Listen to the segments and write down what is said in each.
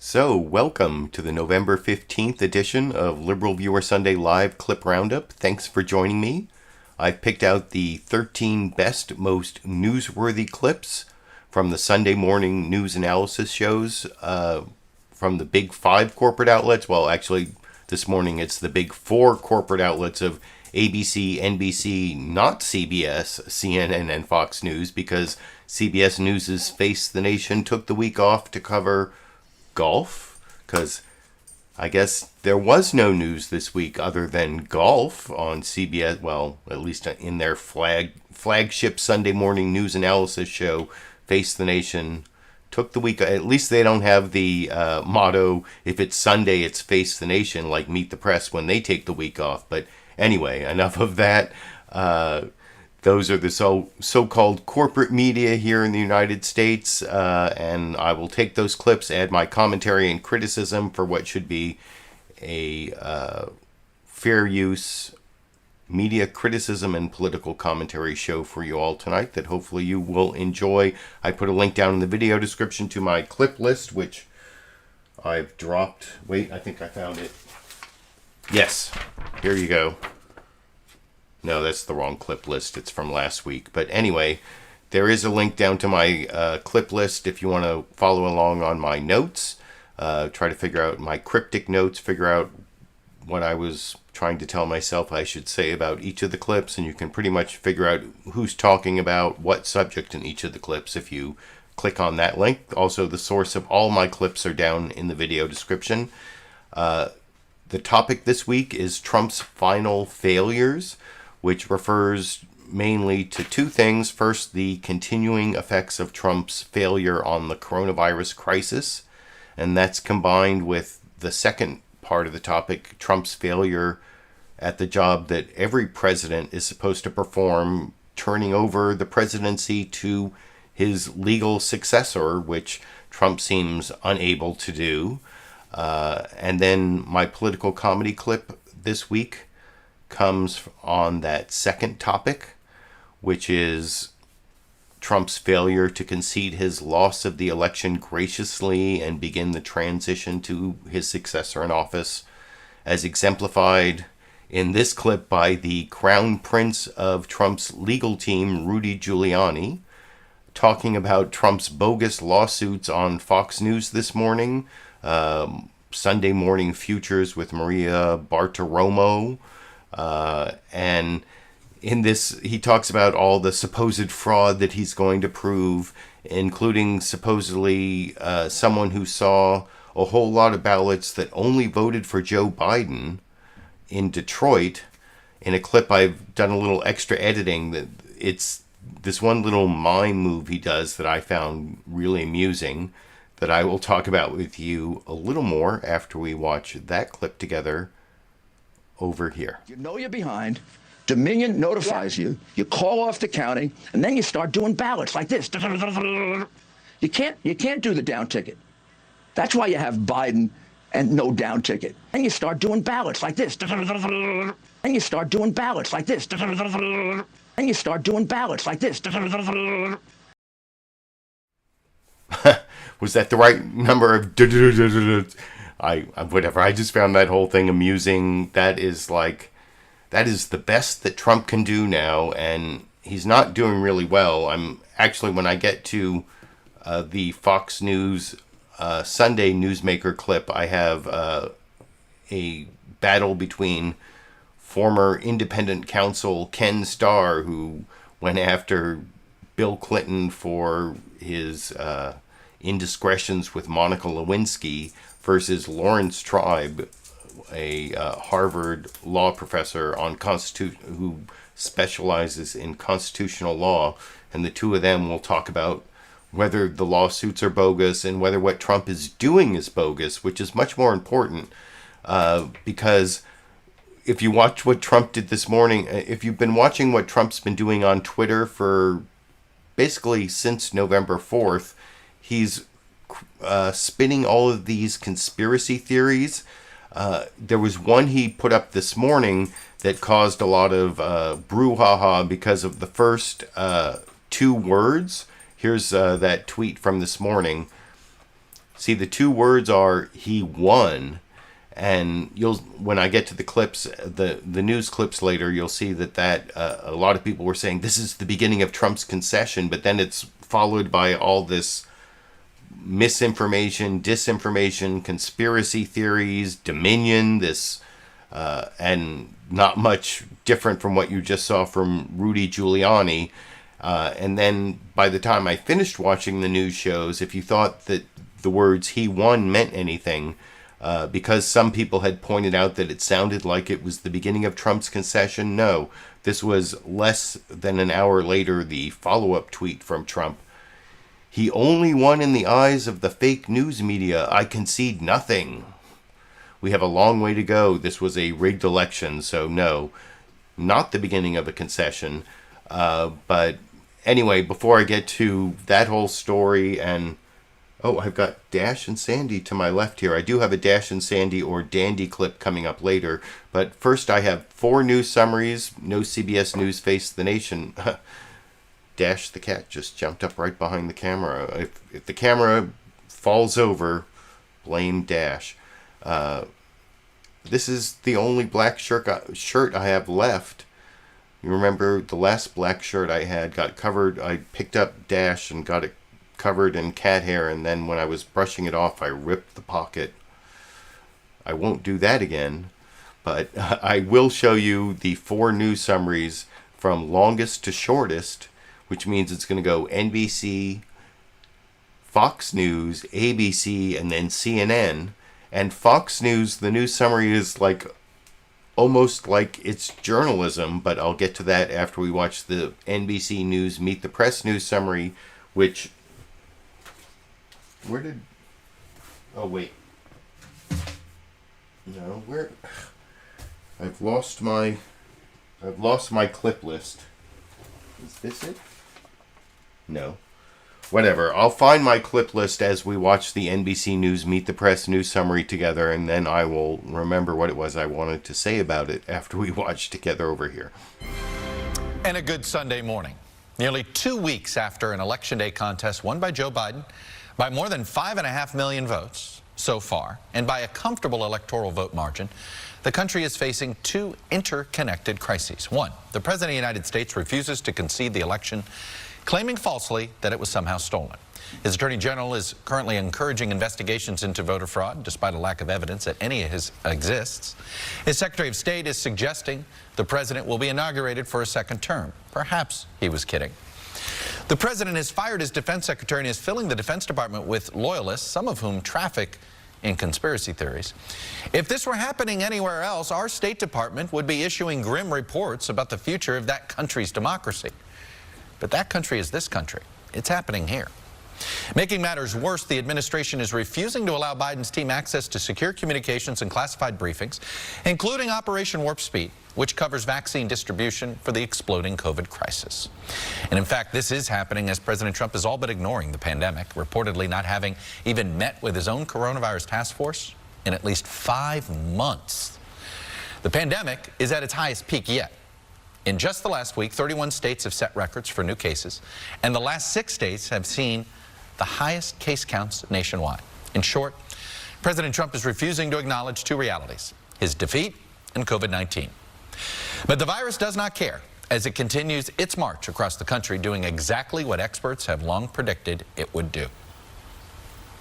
So, welcome to the November 15th edition of LiberalViewer Sunday Live Clip Roundup. Thanks for joining me. I've picked out the 13 best, most newsworthy clips from the Sunday morning news analysis shows from the big five corporate outlets. Well, actually, this morning it's the big four corporate outlets of ABC, NBC, not CBS, CNN, and Fox News, because CBS News' Face the Nation took the week off to cover golf, because I guess there was no news this week other than golf on CBS. Well, at least in their flagship Sunday morning news analysis show, Face the Nation took the week. At least they don't have the motto, if it's Sunday, it's Face the Nation, like Meet the Press when they take the week off. But anyway, enough of that. Those are the so-called corporate media here in the United States, and I will take those clips, add my commentary and criticism for what should be a fair use media criticism and political commentary show for you all tonight that hopefully you will enjoy. I put a link down in the video description to my clip list, which I've dropped. Wait, I think I found it. Yes, here you go. No, that's the wrong clip list. It's from last week. But anyway, there is a link down to my clip list if you want to follow along on my notes. Try to figure out my cryptic notes, figure out what I was trying to tell myself I should say about each of the clips. And you can pretty much figure out who's talking about what subject in each of the clips if you click on that link. Also, the source of all my clips are down in the video description. The topic this week is Trump's final failures, which refers mainly to two things. First, the continuing effects of Trump's failure on the coronavirus crisis, and that's combined with the second part of the topic, Trump's failure at the job that every president is supposed to perform, turning over the presidency to his legal successor, which Trump seems unable to do. And then my political comedy clip this week comes on that second topic, which is Trump's failure to concede his loss of the election graciously and begin the transition to his successor in office, as exemplified in this clip by the crown prince of Trump's legal team, Rudy Giuliani, talking about Trump's bogus lawsuits on Fox News this morning, Sunday Morning Futures with Maria Bartiromo. And in this, he talks about all the supposed fraud that he's going to prove, including supposedly someone who saw a whole lot of ballots that only voted for Joe Biden in Detroit. In a clip, I've done a little extra editing. That it's this one little mime move he does that I found really amusing, that I will talk about with you a little more after we watch that clip together over here. You know you're behind. Dominion notifies you. You call off the counting, and then you start doing ballots like this. You can't do the down ticket. That's why you have Biden and no down ticket. And you start doing ballots like this. And you start doing ballots like this. And you start doing ballots like this. Was that the right number of whatever. I just found that whole thing amusing. That is the best that Trump can do now, and he's not doing really well. I'm actually, when I get to the Fox News Sunday Newsmaker clip, I have a battle between former independent counsel Ken Starr, who went after Bill Clinton for his indiscretions with Monica Lewinsky, versus Lawrence Tribe, a Harvard law professor on who specializes in constitutional law. And the two of them will talk about whether the lawsuits are bogus and whether what Trump is doing is bogus, which is much more important, because if you watch what Trump did this morning, if you've been watching what Trump's been doing on Twitter for basically since November 4th, he's spinning all of these conspiracy theories. There was one he put up this morning that caused a lot of brouhaha because of the first two words. Here's that tweet from this morning. See, the two words are he won. And when I get to the clips, the news clips later, you'll see that a lot of people were saying this is the beginning of Trump's concession, but then it's followed by all this misinformation, disinformation, conspiracy theories, dominion, and not much different from what you just saw from Rudy Giuliani. And then by the time I finished watching the news shows, if you thought that the words he won meant anything, because some people had pointed out that it sounded like it was the beginning of Trump's concession, no. This was less than an hour later, the follow-up tweet from Trump. He only won in the eyes of the fake news media. I concede nothing. We have a long way to go. This was a rigged election, so no, not the beginning of a concession. But anyway, before I get to that whole story and... Oh, I've got Dash and Sandy to my left here. I do have a Dash and Sandy or Dandy clip coming up later. But first I have 4 news summaries. No CBS News Face the Nation. Dash the cat just jumped up right behind the camera. If the camera falls over, blame Dash. This is the only black shirt I have left. You remember the last black shirt I had got covered. I picked up Dash and got it covered in cat hair, and then when I was brushing it off, I ripped the pocket. I won't do that again, but I will show you the 4 news summaries from longest to shortest, which means it's going to go NBC, Fox News, ABC, and then CNN. And Fox News, the news summary is almost like it's journalism, but I'll get to that after we watch the NBC News Meet the Press news summary, which... Oh, wait. No, where... I've lost my clip list. Is this it? No. Whatever. I'll find my clip list as we watch the NBC News Meet the Press news summary together, and then I will remember what it was I wanted to say about it after we watch together over here. And a good Sunday morning. Nearly 2 weeks after an Election Day contest won by Joe Biden by more than 5.5 million votes so far, and by a comfortable electoral vote margin, the country is facing 2 interconnected crises. One, the President of the United States refuses to concede the election, claiming falsely that it was somehow stolen. His Attorney General is currently encouraging investigations into voter fraud, despite a lack of evidence that any of his exists. His Secretary of State is suggesting the President will be inaugurated for a second term. Perhaps he was kidding. The President has fired his Defense Secretary and is filling the Defense Department with loyalists, some of whom traffic in conspiracy theories. If this were happening anywhere else, our State Department would be issuing grim reports about the future of that country's democracy. But that country is this country. It's happening here. Making matters worse, the administration is refusing to allow Biden's team access to secure communications and classified briefings, including Operation Warp Speed, which covers vaccine distribution for the exploding COVID crisis. And in fact, this is happening as President Trump is all but ignoring the pandemic, reportedly not having even met with his own coronavirus task force in at least 5 months. The pandemic is at its highest peak yet. In just the last week, 31 states have set records for new cases, and the last 6 states have seen the highest case counts nationwide. In short, President Trump is refusing to acknowledge 2 realities: his defeat and COVID-19. But the virus does not care as it continues its march across the country, doing exactly what experts have long predicted it would do.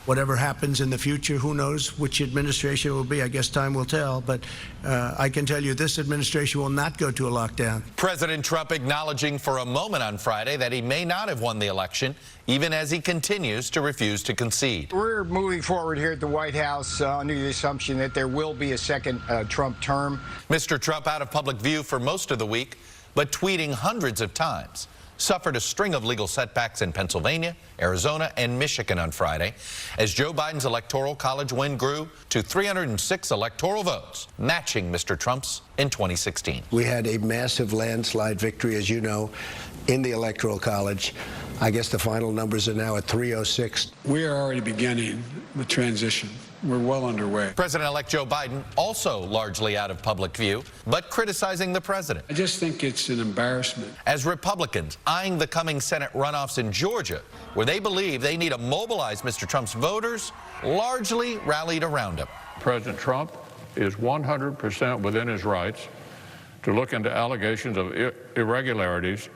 Whatever happens in the future, who knows which administration it will be? I guess time will tell. But I can tell you this administration will not go to a lockdown. President Trump acknowledging for a moment on Friday that he may not have won the election, even as he continues to refuse to concede. We're moving forward here at the White House under the assumption that there will be a second Trump term. Mr. Trump out of public view for most of the week, but tweeting hundreds of times. Suffered a string of legal setbacks in Pennsylvania, Arizona, and Michigan on Friday as Joe Biden's Electoral College win grew to 306 electoral votes, matching Mr. Trump's in 2016. We had a massive landslide victory, as you know, in the Electoral College. I guess the final numbers are now at 306. We are already beginning the transition we're well underway. President-elect Joe Biden also largely out of public view, but criticizing the president. I just think it's an embarrassment. As Republicans eyeing the coming Senate runoffs in Georgia, where they believe they need to mobilize Mr. Trump's voters, largely rallied around him. President Trump is 100% within his rights to look into allegations of irregularities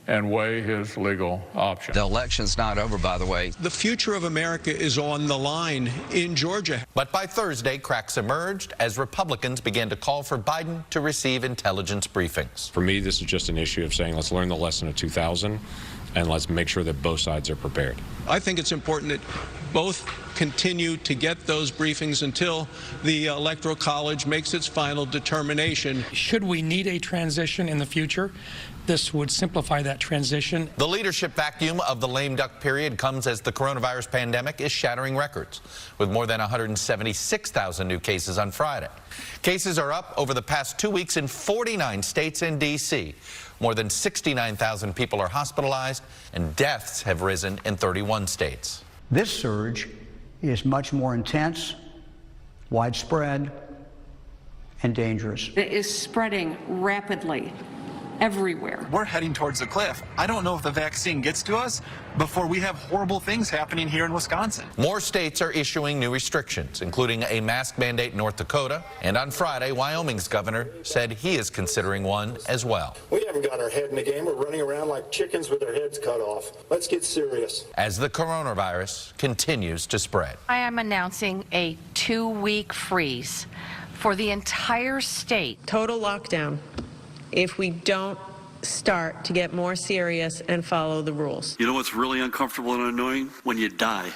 and weigh his legal options. The election's not over, by the way. The future of America is on the line in Georgia. But by Thursday, cracks emerged as Republicans began to call for Biden to receive intelligence briefings. For me, this is just an issue of saying, let's learn the lesson of 2000 and let's make sure that both sides are prepared. I think it's important that both continue to get those briefings until the Electoral College makes its final determination. Should we need a transition in the future, this would simplify that transition. The leadership vacuum of the lame duck period comes as the coronavirus pandemic is shattering records, with more than 176,000 new cases on Friday. Cases are up over the past 2 weeks in 49 states and D.C. More than 69,000 people are hospitalized, and deaths have risen in 31 states. This surge is much more intense, widespread, and dangerous. It is spreading rapidly everywhere. We're heading towards a cliff. I don't know if the vaccine gets to us before we have horrible things happening here in Wisconsin. More states are issuing new restrictions, including a mask mandate in North Dakota. And on Friday, Wyoming's governor said he is considering one as well. We haven't got our head in the game. We're running around like chickens with their heads cut off. Let's get serious. As the coronavirus continues to spread. I am announcing a 2-week freeze for the entire state. Total lockdown if we don't start to get more serious and follow the rules. You know what's really uncomfortable and annoying? When you die.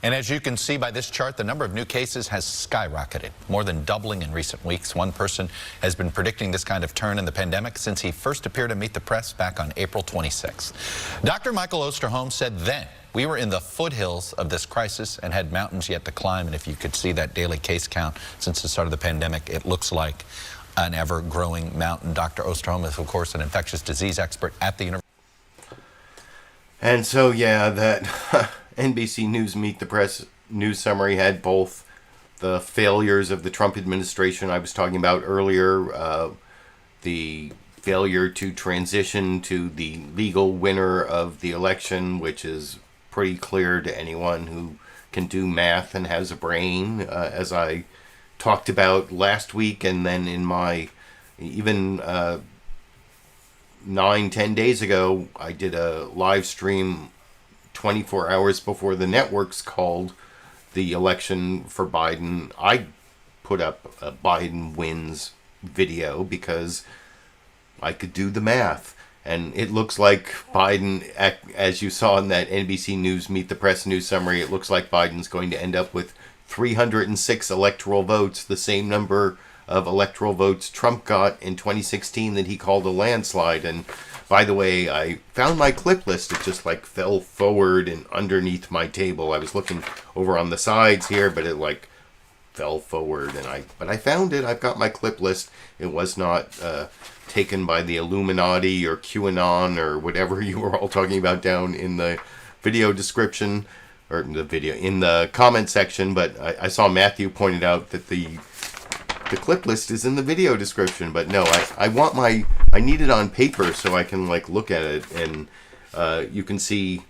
And as you can see by this chart, the number of new cases has skyrocketed, more than doubling in recent weeks. One person has been predicting this kind of turn in the pandemic since he first appeared to meet the press back on April 26th. Dr. Michael Osterholm said then, we were in the foothills of this crisis and had mountains yet to climb. And if you could see that daily case count since the start of the pandemic, it looks like an ever-growing mountain. Dr. Osterholm is, of course, an infectious disease expert at the university. And so, yeah, that NBC News Meet the Press news summary had both the failures of the Trump administration I was talking about earlier, the failure to transition to the legal winner of the election, which is pretty clear to anyone who can do math and has a brain, as I talked about last week, and then in my even 9-10 days ago, I did a live stream 24 hours before the networks called the election for Biden. I put up a Biden wins video because I could do the math. And it looks like Biden, as you saw in that NBC News Meet the Press news summary, it looks like Biden's going to end up with 306 electoral votes, the same number of electoral votes Trump got in 2016 that he called a landslide. And by the way, I found my clip list. It just like fell forward and underneath my table. I was looking over on the sides here, but it like fell forward. But I found it. I've got my clip list. It was not taken by the Illuminati or QAnon or whatever you were all talking about down in the video description. Or in the comment section, but I saw Matthew pointed out that the clip list is in the video description. But no, I need it on paper so I can like look at it, and you can see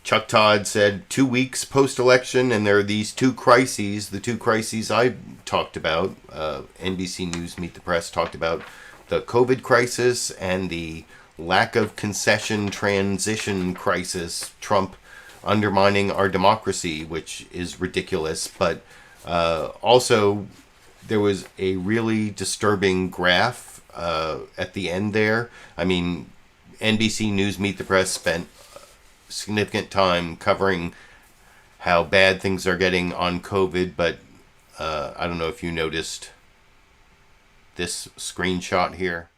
Chuck Todd said 2 weeks post-election, and there are these two crises. The two crises I talked about, NBC News Meet the Press talked about the COVID crisis and the lack of concession transition crisis. Trump undermining our democracy, which is ridiculous. But also, there was a really disturbing graph at the end there. I mean, NBC News Meet the Press spent significant time covering how bad things are getting on COVID, but I don't know if you noticed this screenshot here.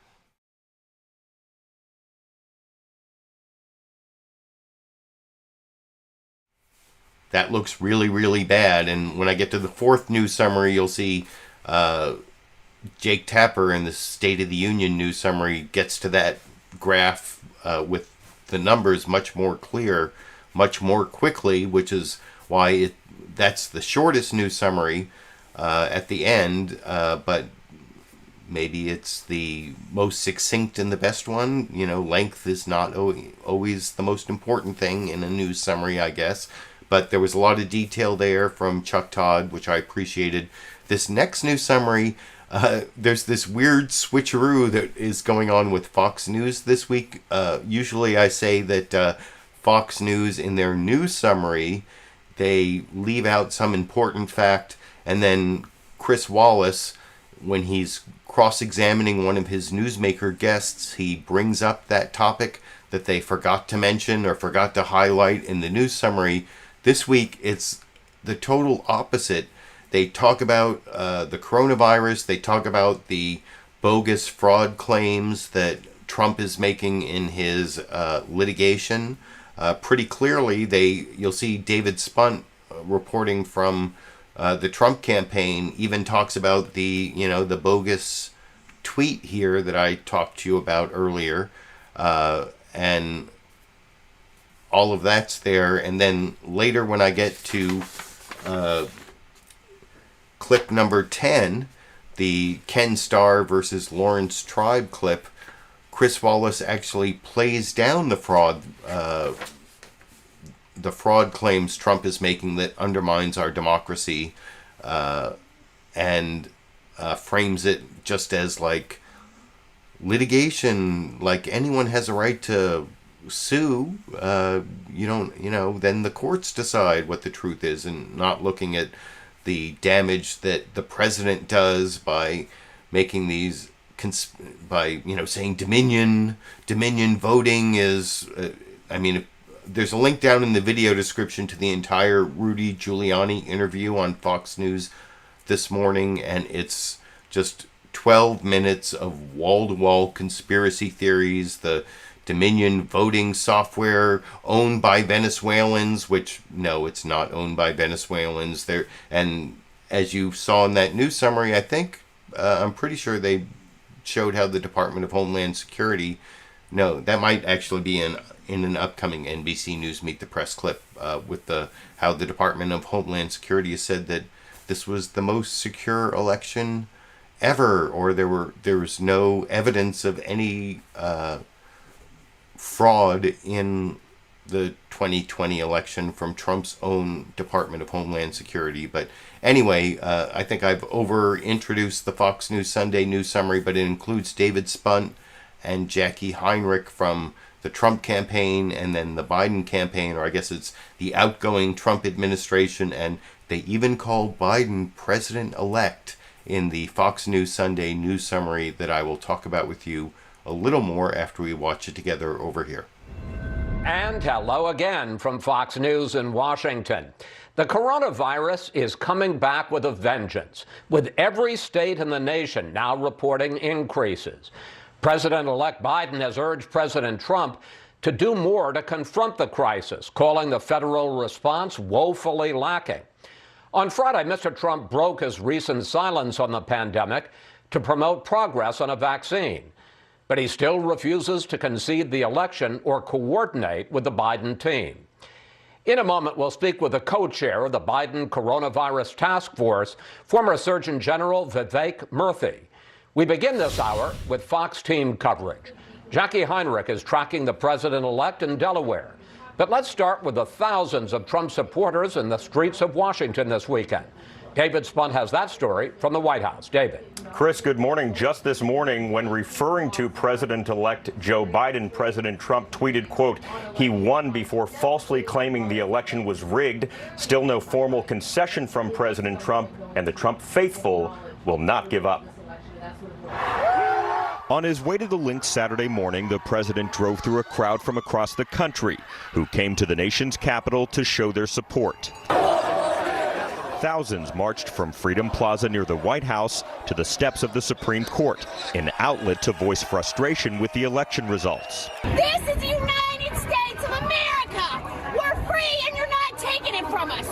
That looks really, really bad. And when I get to the fourth news summary, you'll see Jake Tapper in the State of the Union news summary gets to that graph with the numbers much more clear, much more quickly, which is why that's the shortest news summary at the end, but maybe it's the most succinct and the best one. You know, length is not always the most important thing in a news summary, I guess. But there was a lot of detail there from Chuck Todd, which I appreciated. This next news summary, there's this weird switcheroo that is going on with Fox News this week. Usually I say that Fox News, in their news summary, they leave out some important fact, and then Chris Wallace, when he's cross-examining one of his newsmaker guests, he brings up that topic that they forgot to mention or forgot to highlight in the news summary. This week, it's the total opposite. They talk about the coronavirus. They talk about the bogus fraud claims that Trump is making in his litigation. Pretty clearly, you'll see David Spunt reporting from the Trump campaign, even talks about the bogus tweet here that I talked to you about earlier, and all of that's there. And then later, when I get to clip number 10, the Ken Starr versus Lawrence Tribe clip, Chris Wallace actually plays down the fraud claims Trump is making that undermines our democracy, and frames it just as like litigation, like anyone has a right to sue. Then the courts decide what the truth is, and not looking at the damage that the president does by making these saying Dominion voting is, there's a link down in the video description to the entire Rudy Giuliani interview on Fox News this morning, and it's just 12 minutes of wall-to-wall conspiracy theories. The Dominion voting software owned by Venezuelans, which, no, it's not owned by Venezuelans. And as you saw in that news summary, I think, I'm pretty sure they showed how the Department of Homeland Security, no, that might actually be in an upcoming NBC News Meet the Press clip, with how the Department of Homeland Security has said that this was the most secure election ever, or there was no evidence of any fraud in the 2020 election from Trump's own Department of Homeland Security. But anyway, I think I've over-introduced the Fox News Sunday news summary, but it includes David Spunt and Jacqui Heinrich from the Trump campaign and then the Biden campaign, or I guess it's the outgoing Trump administration, and they even call Biden president-elect in the Fox News Sunday news summary that I will talk about with you a little more after we watch it together over here. And hello again from Fox News in Washington. The coronavirus is coming back with a vengeance, with every state in the nation now reporting increases. President-elect Biden has urged President Trump to do more to confront the crisis, calling the federal response woefully lacking. On Friday, Mr. Trump broke his recent silence on the pandemic to promote progress on a vaccine. But he still refuses to concede the election or coordinate with the Biden team. In a moment, we'll speak with the co-chair of the Biden Coronavirus Task Force, former Surgeon General Vivek Murthy. We begin this hour with Fox team coverage. Jacqui Heinrich is tracking the president-elect in Delaware. But let's start with the thousands of Trump supporters in the streets of Washington this weekend. David Spunt has that story from the White House. David. Chris, good morning. Just this morning, when referring to President-elect Joe Biden, President Trump tweeted, quote, "He won before falsely claiming the election was rigged. Still no formal concession from President Trump, and the Trump faithful will not give up." On his way to the link Saturday morning, the president drove through a crowd from across the country who came to the nation's capital to show their support. Thousands marched from Freedom Plaza near the White House to the steps of the Supreme Court, an outlet to voice frustration with the election results. This is the United States of America. We're free and you're not taking it from us.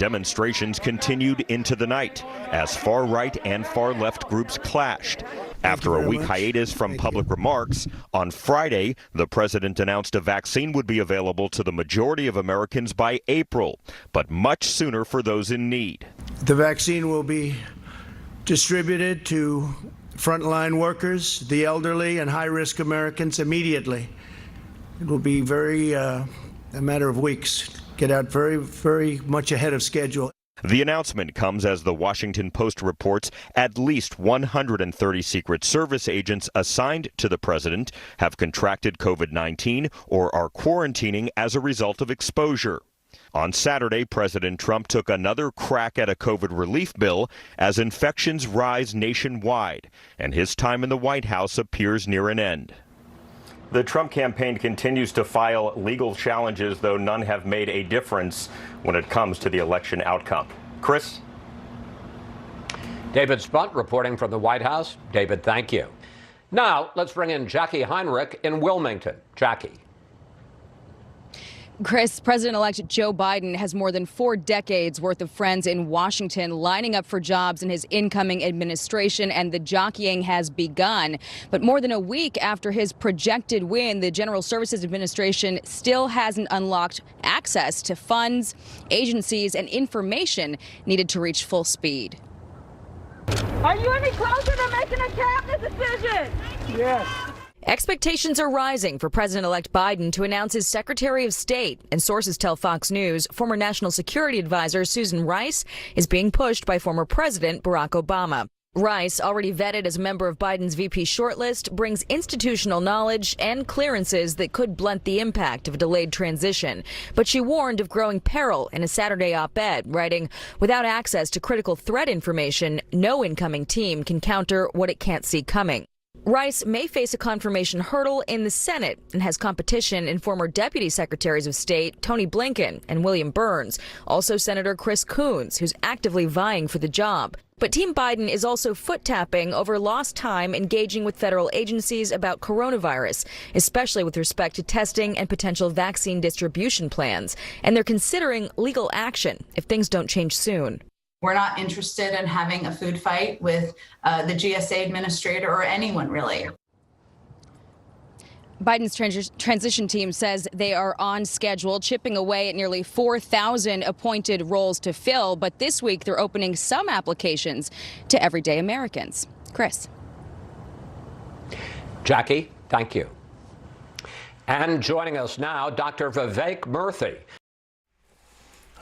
Demonstrations continued into the night as far-right and far-left groups clashed. After a week hiatus from public remarks, on Friday, the president announced a vaccine would be available to the majority of Americans by April, but much sooner for those in need. The vaccine will be distributed to frontline workers, the elderly, and high-risk Americans immediately. It will be a matter of weeks. Get out very, very much ahead of schedule. The announcement comes as the Washington Post reports at least 130 Secret Service agents assigned to the president have contracted COVID-19 or are quarantining as a result of exposure. On Saturday, President Trump took another crack at a COVID relief bill as infections rise nationwide, and his time in the White House appears near an end. The Trump campaign continues to file legal challenges, though none have made a difference when it comes to the election outcome. Chris? David Spunt reporting from the White House. David, thank you. Now, let's bring in Jacqui Heinrich in Wilmington. Jacqui. Chris, President-elect Joe Biden has more than 4 decades worth of friends in Washington lining up for jobs in his incoming administration, and the jockeying has begun. But more than a week after his projected win, the General Services Administration still hasn't unlocked access to funds, agencies, and information needed to reach full speed. Are you any closer to making a cabinet decision? Yes. Expectations are rising for President-elect Biden to announce his Secretary of State, and sources tell Fox News former National Security Advisor Susan Rice is being pushed by former President Barack Obama. Rice, already vetted as a member of Biden's VP shortlist, brings institutional knowledge and clearances that could blunt the impact of a delayed transition. But she warned of growing peril in a Saturday op-ed, writing, "Without access to critical threat information, no incoming team can counter what it can't see coming." Rice may face a confirmation hurdle in the Senate and has competition in former Deputy Secretaries of State Tony Blinken and William Burns, also Senator Chris Coons, who's actively vying for the job. But Team Biden is also foot-tapping over lost time engaging with federal agencies about coronavirus, especially with respect to testing and potential vaccine distribution plans. And they're considering legal action if things don't change soon. We're not interested in having a food fight with the GSA administrator or anyone, really. Biden's transition team says they are on schedule, chipping away at nearly 4,000 appointed roles to fill. But this week, they're opening some applications to everyday Americans. Chris. Jacqui, thank you. And joining us now, Dr. Vivek Murthy.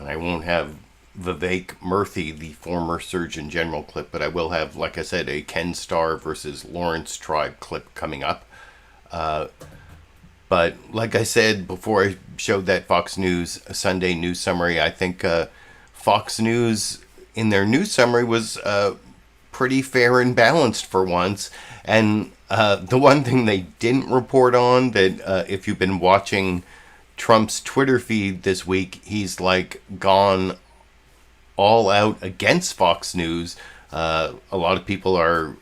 I won't have Vivek Murthy, the former Surgeon General clip, but I will have, like I said, a Ken Starr versus Lawrence Tribe clip coming up. But like I said before I showed that Fox News Sunday news summary, I think Fox News in their news summary was pretty fair and balanced for once. And the one thing they didn't report on, that if you've been watching Trump's Twitter feed this week, he's like gone all out against Fox News. A lot of people are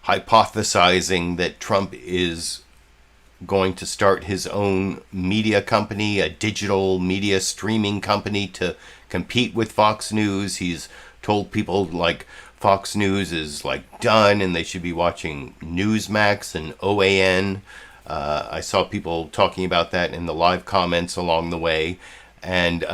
hypothesizing that Trump is going to start his own media company, a digital media streaming company to compete with Fox News. He's told people like Fox News is like done and they should be watching Newsmax and OAN. I saw people talking about that in the live comments along the way. And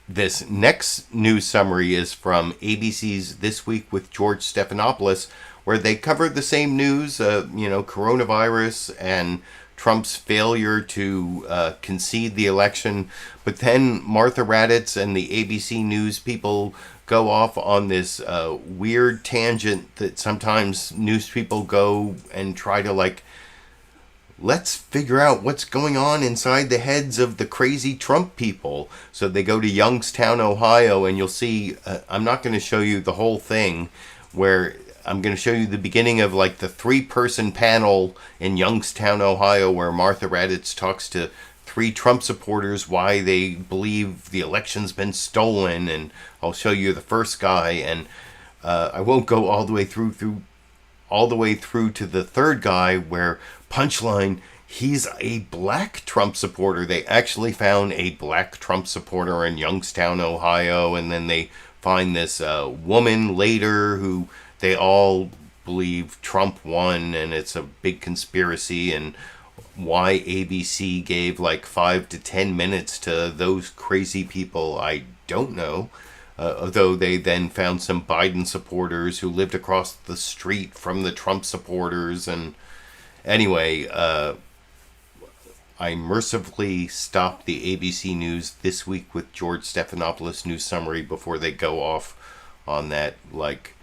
this next news summary is from ABC's This Week with George Stephanopoulos, where they covered the same news, coronavirus and Trump's failure to concede the election. But then Martha Raddatz and the ABC News people go off on this weird tangent that sometimes news people go and try to let's figure out what's going on inside the heads of the crazy Trump people. So they go to Youngstown, Ohio, and you'll see, I'm not going to show you the whole thing, where I'm going to show you the beginning of the 3-person panel in Youngstown, Ohio, where Martha Raddatz talks to 3 Trump supporters why they believe the election's been stolen. And I'll show you the first guy, and I won't go all the way through to the third guy, where punchline, he's a black Trump supporter. They actually found a black Trump supporter in Youngstown, Ohio, and then they find this woman later who they all believe Trump won, and it's a big conspiracy, and why ABC gave like 5 to 10 minutes to those crazy people, I don't know. Although they then found some Biden supporters who lived across the street from the Trump supporters. And anyway, I mercifully stopped the ABC News This Week with George Stephanopoulos news summary before they go off on that, like,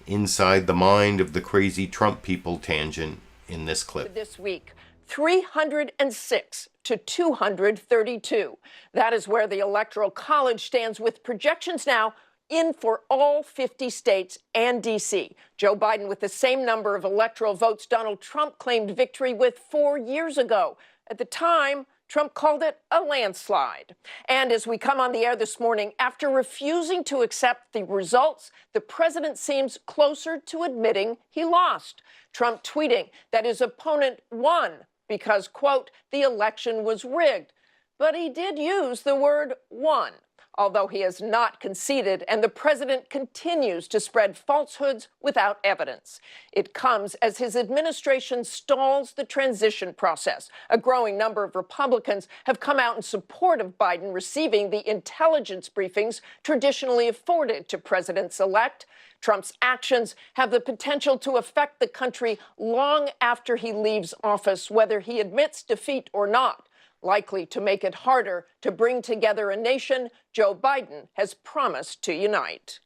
inside the mind of the crazy Trump people tangent in this clip. This week, 306 to 232. That is where the Electoral College stands, with projections now in for all 50 states and D.C. Joe Biden with the same number of electoral votes Donald Trump claimed victory with 4 years ago. At the time, Trump called it a landslide. And as we come on the air this morning, after refusing to accept the results, the president seems closer to admitting he lost. Trump tweeting that his opponent won because, quote, the election was rigged. But he did use the word won, although he has not conceded, and the president continues to spread falsehoods without evidence. It comes as his administration stalls the transition process. A growing number of Republicans have come out in support of Biden receiving the intelligence briefings traditionally afforded to presidents-elect. Trump's actions have the potential to affect the country long after he leaves office, whether he admits defeat or not, likely to make it harder to bring together a nation Joe Biden has promised to unite.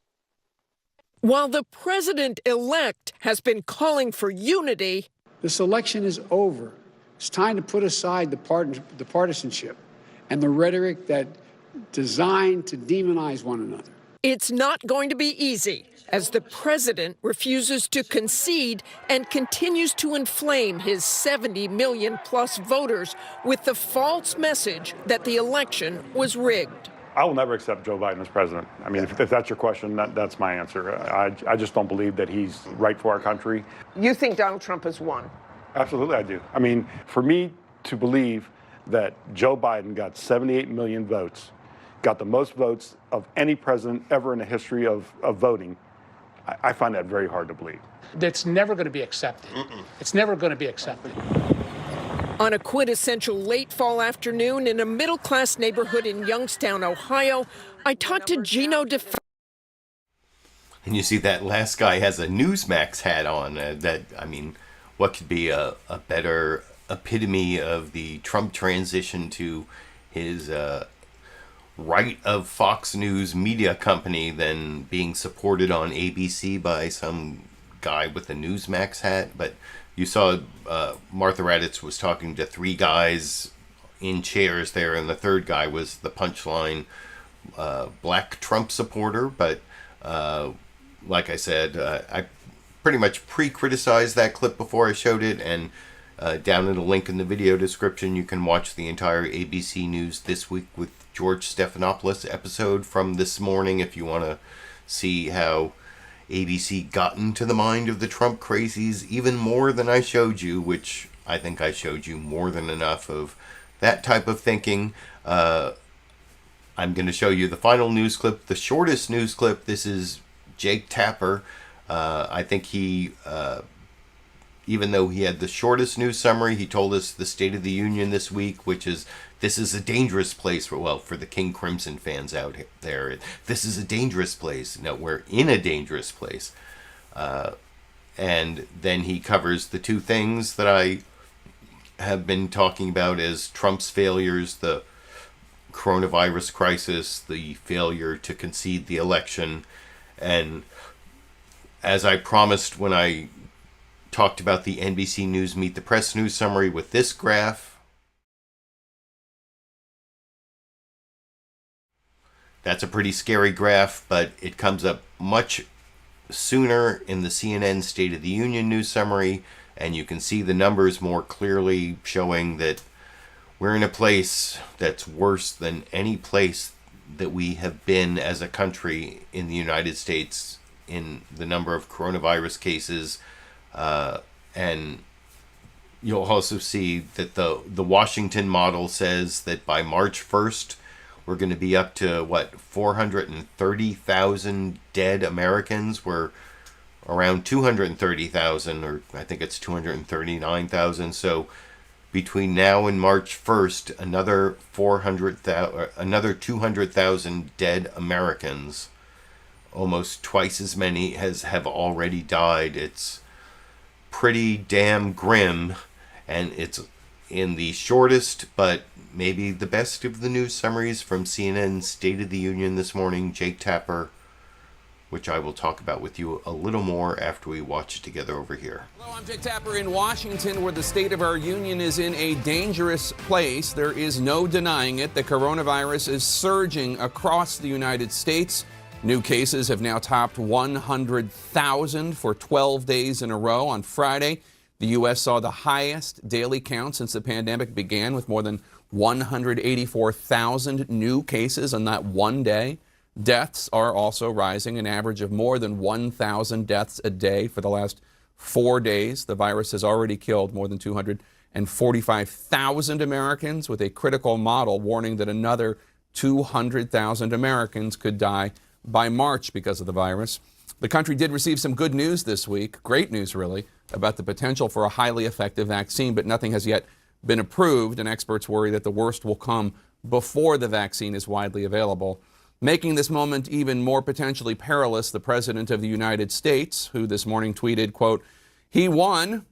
While the president-elect has been calling for unity, this election is over. It's time to put aside the partisanship and the rhetoric that designed to demonize one another. It's not going to be easy, as the president refuses to concede and continues to inflame his 70 million-plus voters with the false message that the election was rigged. I will never accept Joe Biden as president. I mean, if that's your question, that's my answer. I just don't believe that he's right for our country. You think Donald Trump has won? Absolutely, I do. I mean, for me to believe that Joe Biden got 78 million votes, got the most votes of any president ever in the history of voting, I find that very hard to believe. That's never going to be accepted. It's never going to be accepted. On a quintessential late fall afternoon in a middle-class neighborhood in Youngstown, Ohio, I talked to Gino DeFranco. And you see that last guy has a Newsmax hat on. What could be a better epitome of the Trump transition to his right of Fox News media company than being supported on ABC by some guy with a Newsmax hat? But you saw Martha Raddatz was talking to 3 guys in chairs there, and the third guy was the punchline black Trump supporter. But like I said, I pretty much pre-criticized that clip before I showed it, and down in the link in the video description, you can watch the entire ABC News This Week with George Stephanopoulos episode from this morning if you want to see how ABC got into the mind of the Trump crazies even more than I showed you, which I think I showed you more than enough of that type of thinking. I'm going to show you the final news clip, the shortest news clip. This is Jake Tapper. I think he, even though he had the shortest news summary, he told us the State of the Union this week, which is, this is a dangerous place for the King Crimson fans out there. This is a dangerous place. No, we're in a dangerous place. And then he covers the 2 things that I have been talking about as Trump's failures, the coronavirus crisis, the failure to concede the election. And as I promised when I talked about the NBC News Meet the Press news summary with this graph, that's a pretty scary graph, but it comes up much sooner in the CNN State of the Union news summary, and you can see the numbers more clearly showing that we're in a place that's worse than any place that we have been as a country in the United States in the number of coronavirus cases. And you'll also see that the Washington model says that by March 1st, we're going to be up to, 430,000 dead Americans. We're around 230,000, or I think it's 239,000. So between now and March 1st, another 200,000 dead Americans, almost twice as many have already died. It's pretty damn grim, and it's in the shortest but maybe the best of the news summaries from CNN's State of the Union this morning. Jake Tapper, which I will talk about with you a little more after we watch it together over here. Hello, I'm Jake Tapper in Washington, where the state of our union is in a dangerous place. There is no denying it. The coronavirus is surging across the United States. New cases have now topped 100,000 for 12 days in a row. On Friday, the U.S. saw the highest daily count since the pandemic began, with more than 184,000 new cases on that one day. Deaths are also rising, an average of more than 1,000 deaths a day for the last 4 days. The virus has already killed more than 245,000 Americans, with a critical model warning that another 200,000 Americans could die by March because of the virus. The country did receive some good news this week, great news really, about the potential for a highly effective vaccine, but nothing has yet been approved, and experts worry that the worst will come before the vaccine is widely available. Making this moment even more potentially perilous, the President of the United States, who this morning tweeted, quote, "He won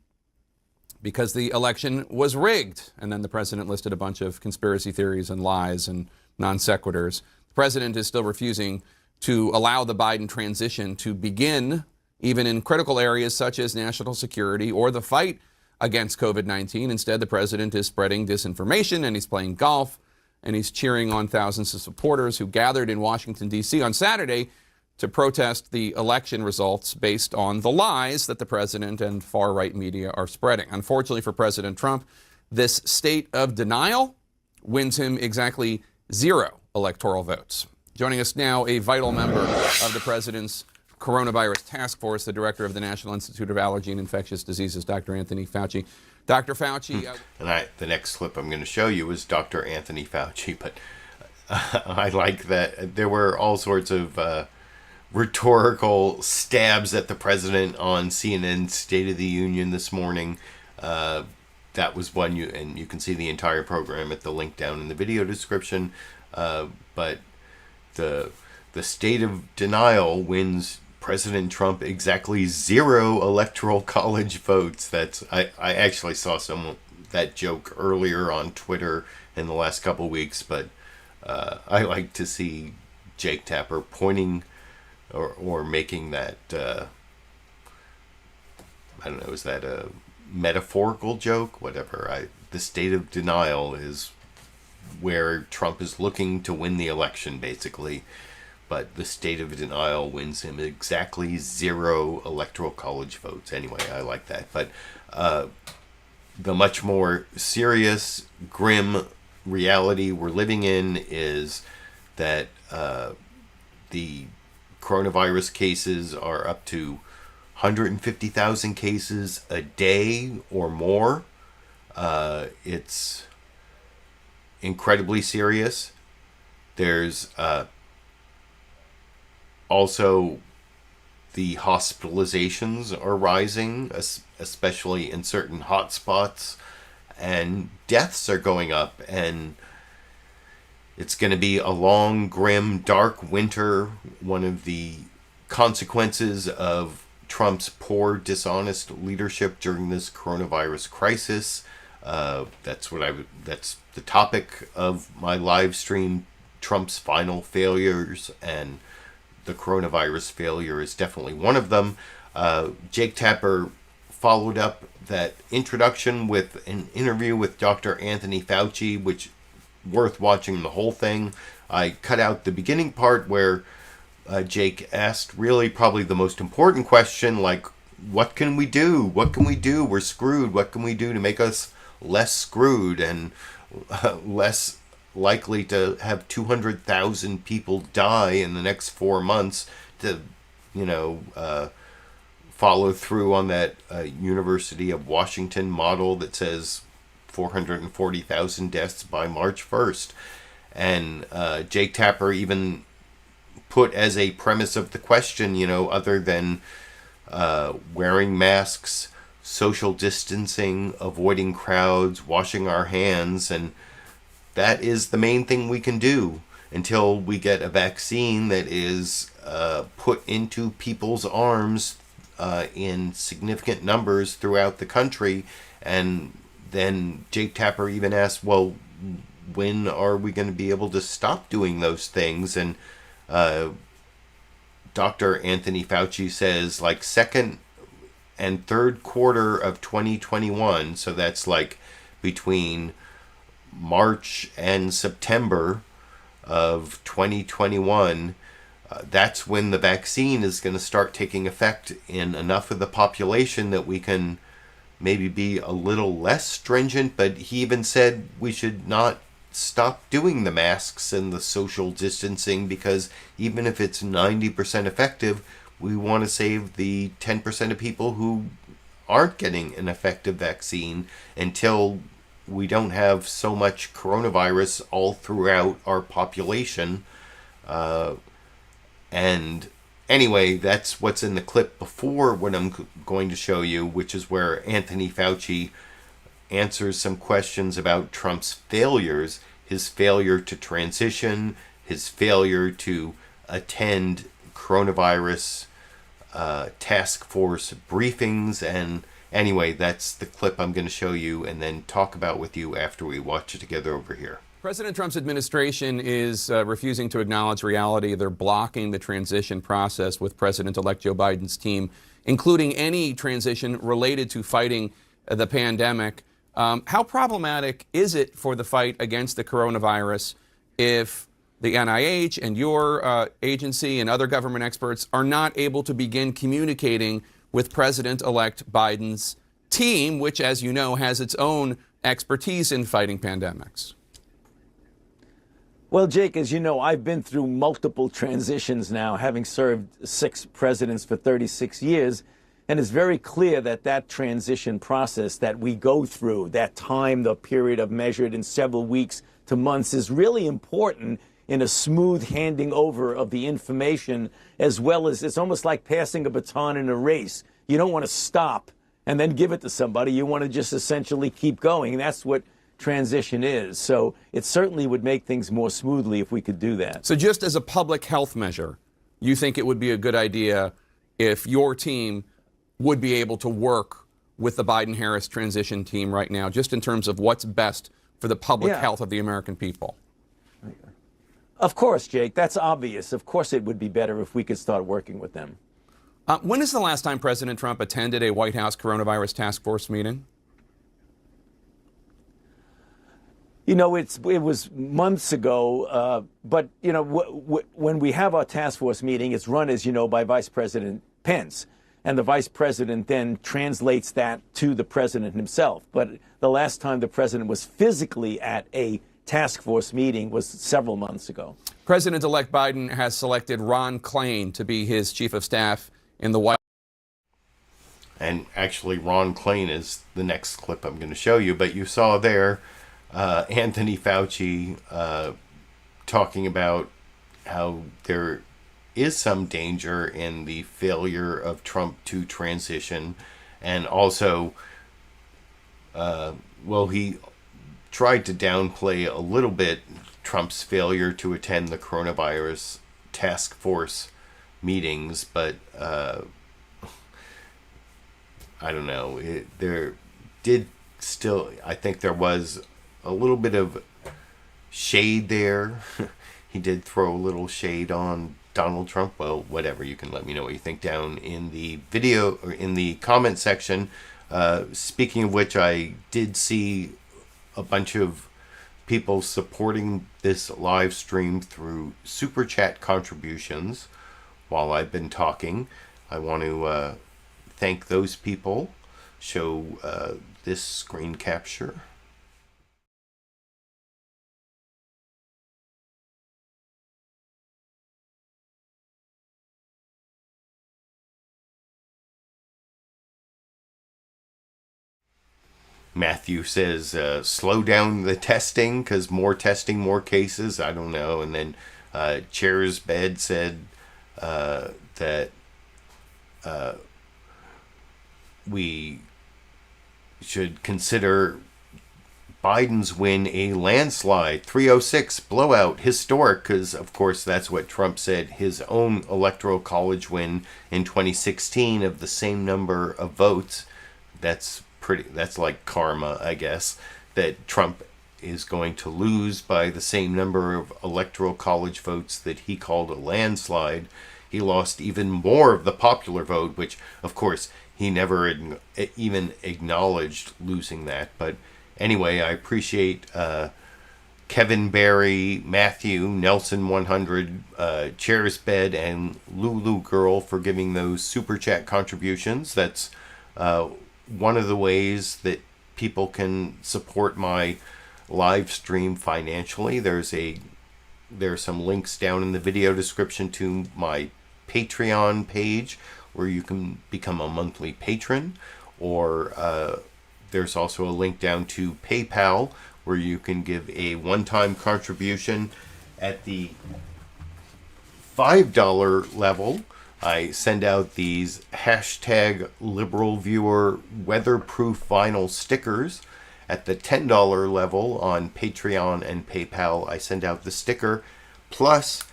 because the election was rigged." And then the president listed a bunch of conspiracy theories and lies and non sequiturs. The president is still refusing to allow the Biden transition to begin, even in critical areas such as national security or the fight against COVID-19. Instead, the president is spreading disinformation, and he's playing golf, and he's cheering on thousands of supporters who gathered in Washington, D.C. on Saturday to protest the election results based on the lies that the president and far-right media are spreading. Unfortunately for President Trump, this state of denial wins him exactly 0 electoral votes. Joining us now, a vital member of the president's coronavirus task force, the director of the National Institute of Allergy and Infectious Diseases, Dr. Anthony Fauci. Dr. Fauci. And the next clip I'm going to show you is Dr. Anthony Fauci, but I like that there were all sorts of rhetorical stabs at the president on CNN's State of the Union this morning. That was one, and you can see the entire program at the link down in the video description. But the state of denial wins President Trump exactly 0 electoral college votes. I actually saw that joke earlier on Twitter in the last couple weeks, but I like to see Jake Tapper pointing or making that I don't know, is that a metaphorical joke? Whatever. The state of denial is where Trump is looking to win the election, basically. But the state of denial wins him exactly 0 electoral college votes. Anyway, I like that. But the much more serious, grim reality we're living in is that the coronavirus cases are up to 150,000 cases a day or more. It's incredibly serious. There's also the hospitalizations are rising, especially in certain hotspots, and deaths are going up, and it's going to be a long, grim, dark winter. One of the consequences of Trump's poor, dishonest leadership during this coronavirus crisis. That's the topic of my live stream, Trump's final failures, and the coronavirus failure is definitely one of them. Jake Tapper followed up that introduction with an interview with Dr. Anthony Fauci, which worth watching the whole thing. I cut out the beginning part where Jake asked really probably the most important question, like, what can we do? What can we do? We're screwed. What can we do to make us less screwed and less likely to have 200,000 people die in the next 4 months to, follow through on that University of Washington model that says 440,000 deaths by March 1st. And Jake Tapper even put as a premise of the question, other than wearing masks, social distancing, avoiding crowds, washing our hands, and that is the main thing we can do until we get a vaccine that is put into people's arms in significant numbers throughout the country. And then Jake Tapper even asked, well, when are we going to be able to stop doing those things? And Dr. Anthony Fauci says like second and third quarter of 2021, so that's like between March and September of 2021, that's when the vaccine is going to start taking effect in enough of the population that we can maybe be a little less stringent. But he even said we should not stop doing the masks and the social distancing, because even if it's 90% effective, we want to save the 10% of people who aren't getting an effective vaccine until we don't have so much coronavirus all throughout our population. And anyway, that's what's in the clip before what I'm going to show you, which is where Anthony Fauci answers some questions about Trump's failures, his failure to transition, his failure to attend coronavirus task force briefings. And anyway, that's the clip I'm going to show you and then talk about with you after we watch it together over here. President Trump's administration is refusing to acknowledge reality. They're blocking the transition process with President-elect Joe Biden's team, including any transition related to fighting the pandemic. How problematic is it for the fight against the coronavirus if the NIH and your agency and other government experts are not able to begin communicating with President-elect Biden's team, which, as you know, has its own expertise in fighting pandemics? Well, Jake, as you know, I've been through multiple transitions now, having served 6 presidents for 36 years. And it's very clear that that transition process that we go through, that time, the period of measured in several weeks to months, is really important in a smooth handing over of the information, as well as it's almost like passing a baton in a race. You don't want to stop and then give it to somebody. You want to just essentially keep going. And that's what transition is. So it certainly would make things more smoothly if we could do that. So just as a public health measure, you think it would be a good idea if your team would be able to work with the Biden-Harris transition team right now, just in terms of what's best for the public health of the American people? Of course, Jake, that's obvious. Of course it would be better if we could start working with them. When is the last time President Trump attended a White House coronavirus task force meeting? You know, it was months ago, but, you know, when we have our task force meeting, it's run, as you know, by Vice President Pence. And the vice president then translates that to the president himself. But the last time the president was physically at a task force meeting was several months ago. President-elect Biden has selected Ron Klain to be his chief of staff in the White House. And actually, Ron Klain is the next clip I'm going to show you. But you saw there Anthony Fauci talking about how there is some danger in the failure of Trump to transition. And also, he tried to downplay a little bit Trump's failure to attend the coronavirus task force meetings, but I don't know. I think there was a little bit of shade there. He did throw a little shade on Donald Trump. Well, whatever. You can let me know what you think down in the video or in the comment section. Speaking of which, I did see a bunch of people supporting this live stream through super chat contributions while I've been talking. I want to thank those people. Show this screen capture. Matthew says, slow down the testing because more testing, more cases. I don't know. And then Chair's Bed said that we should consider Biden's win a landslide, 306 blowout, historic, because of course that's what Trump said his own electoral college win in 2016 of the same number of votes. That's like karma, I guess, that Trump is going to lose by the same number of electoral college votes that he called a landslide. He lost even more of the popular vote, which of course he never even acknowledged losing that. But anyway, I appreciate Kevin Barry, Matthew, Nelson 100, Chair's Bed, and Lulu Girl for giving those super chat contributions. That's one of the ways that people can support my live stream financially. There's some links down in the video description to my Patreon page where you can become a monthly patron, or there's also a link down to PayPal where you can give a one-time contribution at the $5 level. I send out these hashtag LiberalViewer weatherproof vinyl stickers. At the $10 level on Patreon and PayPal, I send out the sticker plus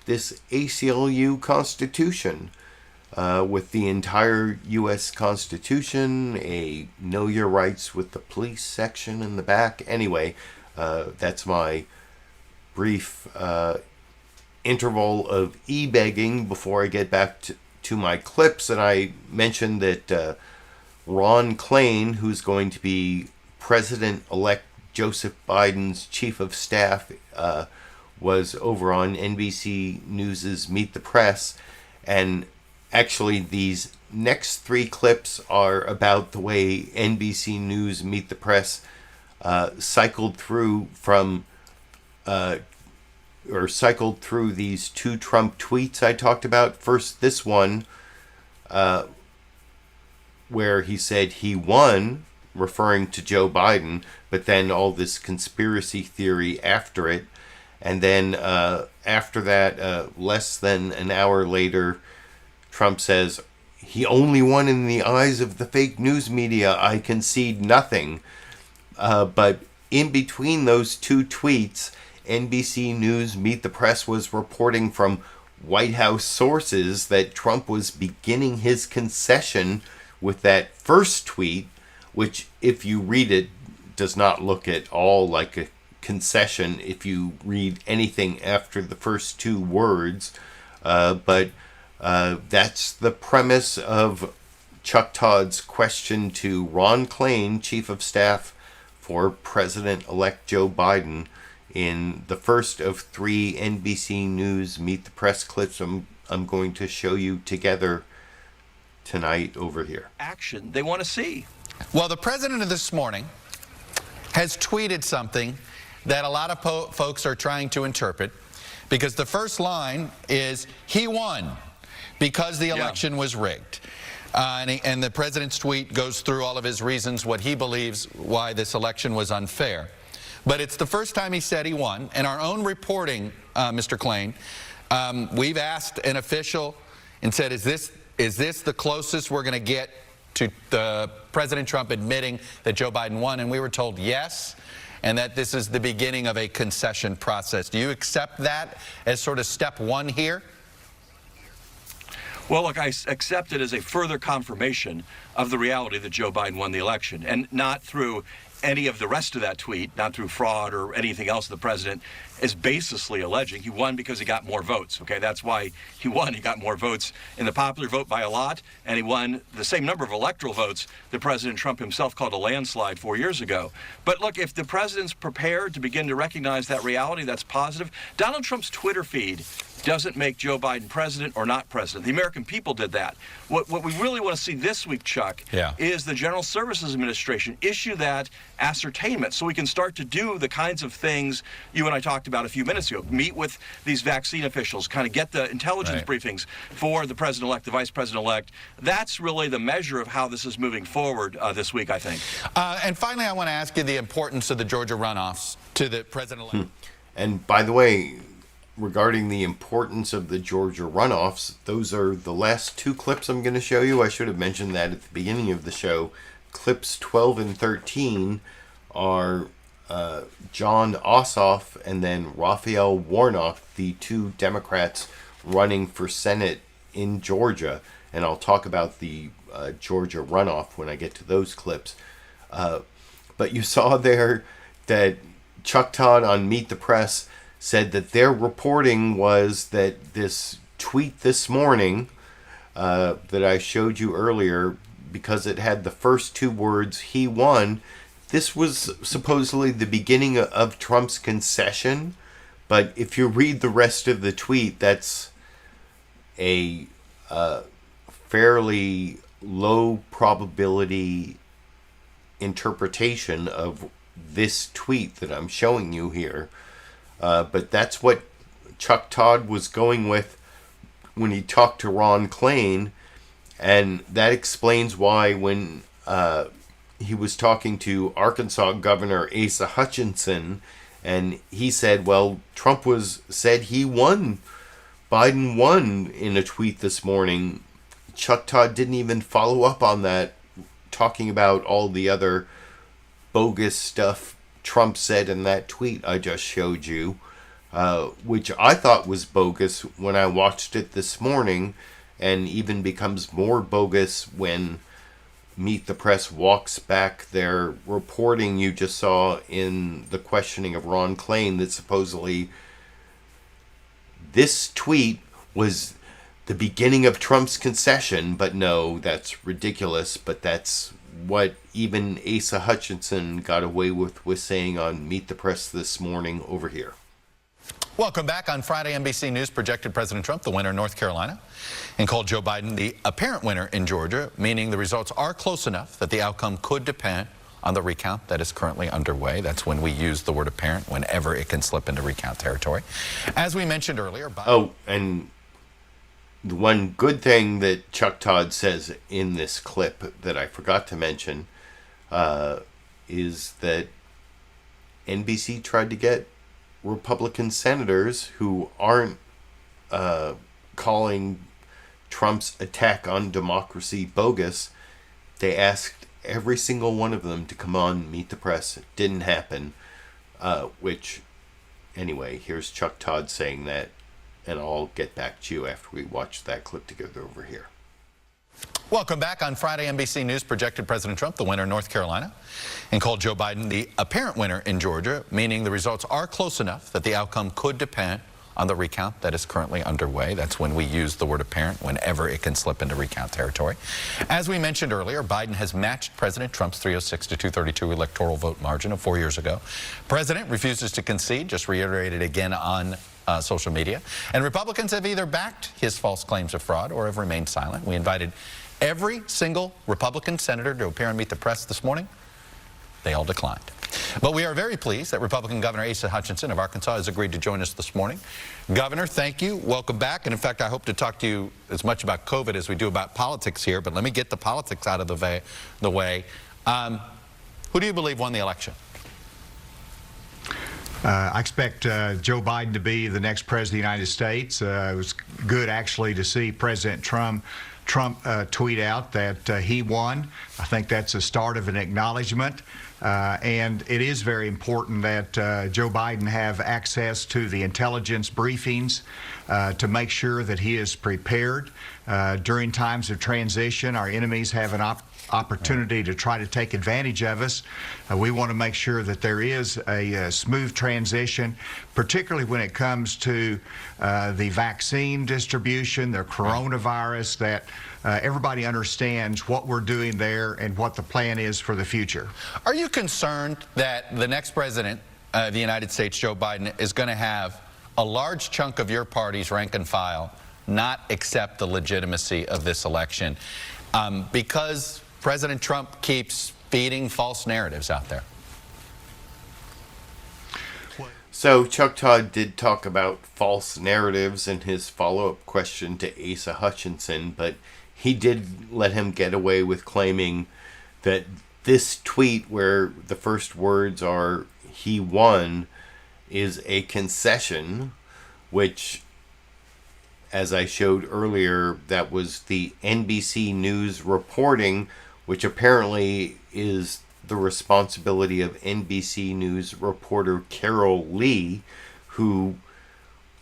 this ACLU Constitution with the entire U.S. Constitution, a Know Your Rights with the Police section in the back. Anyway, that's my brief interval of e-begging before I get back to my clips. And I mentioned that Ron Klain, who's going to be President-elect Joseph Biden's chief of staff, was over on NBC News's Meet the Press. And actually, these next three clips are about the way NBC News Meet the Press cycled through these two Trump tweets I talked about. First, this one, where he said he won, referring to Joe Biden, but then all this conspiracy theory after it. And then after that, less than an hour later, Trump says, he only won in the eyes of the fake news media. I concede nothing. But in between those two tweets, NBC News Meet the Press was reporting from White House sources that Trump was beginning his concession with that first tweet, which, if you read it, does not look at all like a concession if you read anything after the first two words. But that's the premise of Chuck Todd's question to Ron Klain, Chief of Staff for President-elect Joe Biden, in the first of three NBC News Meet the Press clips I'm going to show you together tonight over here. Action they want to see. Well, the president of this morning has tweeted something that a lot of folks are trying to interpret, because the first line is, he won because the election was rigged. And the president's tweet goes through all of his reasons, what he believes why this election was unfair. But it's the first time he said he won. In our own reporting, Mr. Klain, we've asked an official and said, is this the closest we're going to get to President Trump admitting that Joe Biden won? And we were told yes, and that this is the beginning of a concession process. Do you accept that as sort of step one here? Well, look, I accept it as a further confirmation of the reality that Joe Biden won the election, and not through any of the rest of that tweet, not through fraud or anything else the president is baselessly alleging. He won because he got more votes, okay? That's why he won. He got more votes in the popular vote by a lot, and he won the same number of electoral votes that President Trump himself called a landslide 4 years ago. But look, if the president's prepared to begin to recognize that reality, that's positive. Donald Trump's Twitter feed doesn't make Joe Biden president or not president. The American people did that. What we really want to see this week, Chuck, is the General Services Administration issue that ascertainment so we can start to do the kinds of things you and I talked about a few minutes ago. Meet with these vaccine officials, kind of get the intelligence briefings for the president-elect, the vice president-elect. That's really the measure of how this is moving forward this week, I think. And finally, I want to ask you the importance of the Georgia runoffs to the president-elect. And by the way, regarding the importance of the Georgia runoffs, those are the last two clips I'm going to show you. I should have mentioned that at the beginning of the show. Clips 12 and 13 are John Ossoff and then Raphael Warnock, the two Democrats running for Senate in Georgia. And I'll talk about the Georgia runoff when I get to those clips. But you saw there that Chuck Todd on Meet the Press said that their reporting was that this tweet this morning that I showed you earlier, because it had the first two words, "he won," this was supposedly the beginning of Trump's concession. But if you read the rest of the tweet, that's a fairly low probability interpretation of this tweet that I'm showing you here. But that's what Chuck Todd was going with when he talked to Ron Klain, and that explains why when he was talking to Arkansas Governor Asa Hutchinson, and he said, well, Trump said he won, Biden won in a tweet this morning. Chuck Todd didn't even follow up on that, talking about all the other bogus stuff Trump said in that tweet I just showed you, which I thought was bogus when I watched it this morning, and even becomes more bogus when Meet the Press walks back their reporting you just saw in the questioning of Ron Klain, that supposedly this tweet was the beginning of Trump's concession. But no, that's ridiculous. But that's what even Asa Hutchinson got away with saying on Meet the Press this morning over here. Welcome back. On Friday, NBC News projected President Trump the winner in North Carolina and called Joe Biden the apparent winner in Georgia, meaning the results are close enough that the outcome could depend on the recount that is currently underway. That's when we use the word apparent, whenever it can slip into recount territory. As we mentioned earlier... Oh, and the one good thing that Chuck Todd says in this clip that I forgot to mention is that NBC tried to get Republican senators who aren't calling Trump's attack on democracy bogus. They asked every single one of them to come on Meet the Press. It didn't happen. Which, anyway, here's Chuck Todd saying that, and I'll get back to you after we watch that clip together over here. Welcome back. On Friday, NBC News projected President Trump the winner in North Carolina and called Joe Biden the apparent winner in Georgia, meaning the results are close enough that the outcome could depend on the recount that is currently underway. That's when we use the word apparent, whenever it can slip into recount territory. As we mentioned earlier, Biden has matched President Trump's 306 to 232 electoral vote margin of 4 years ago. President refuses to concede, just reiterated again on social media. And Republicans have either backed his false claims of fraud or have remained silent. We invited every single Republican senator to appear and Meet the Press this morning. They all declined. But we are very pleased that Republican Governor Asa Hutchinson of Arkansas has agreed to join us this morning. Governor, thank you. Welcome back. And in fact, I hope to talk to you as much about COVID as we do about politics here. But let me get the politics out of the way. Who do you believe won the election? I expect Joe Biden to be the next president of the United States. It was good, actually, to see President Trump tweet out that he won. I think that's a start of an acknowledgement. And it is very important that Joe Biden have access to the intelligence briefings to make sure that he is prepared. During times of transition, our enemies have an opportunity to try to take advantage of us. We want to make sure that there is a smooth transition, particularly when it comes to the vaccine distribution, the coronavirus, that everybody understands what we're doing there and what the plan is for the future. Are you concerned that the next president of the United States, Joe Biden, is going to have a large chunk of your party's rank and file not accept the legitimacy of this election because President Trump keeps feeding false narratives out there? So Chuck Todd did talk about false narratives in his follow-up question to Asa Hutchinson, but he did let him get away with claiming that this tweet where the first words are "he won" is a concession, which, as I showed earlier, that was the NBC News reporting, which apparently is the responsibility of NBC News reporter Carol Lee, who,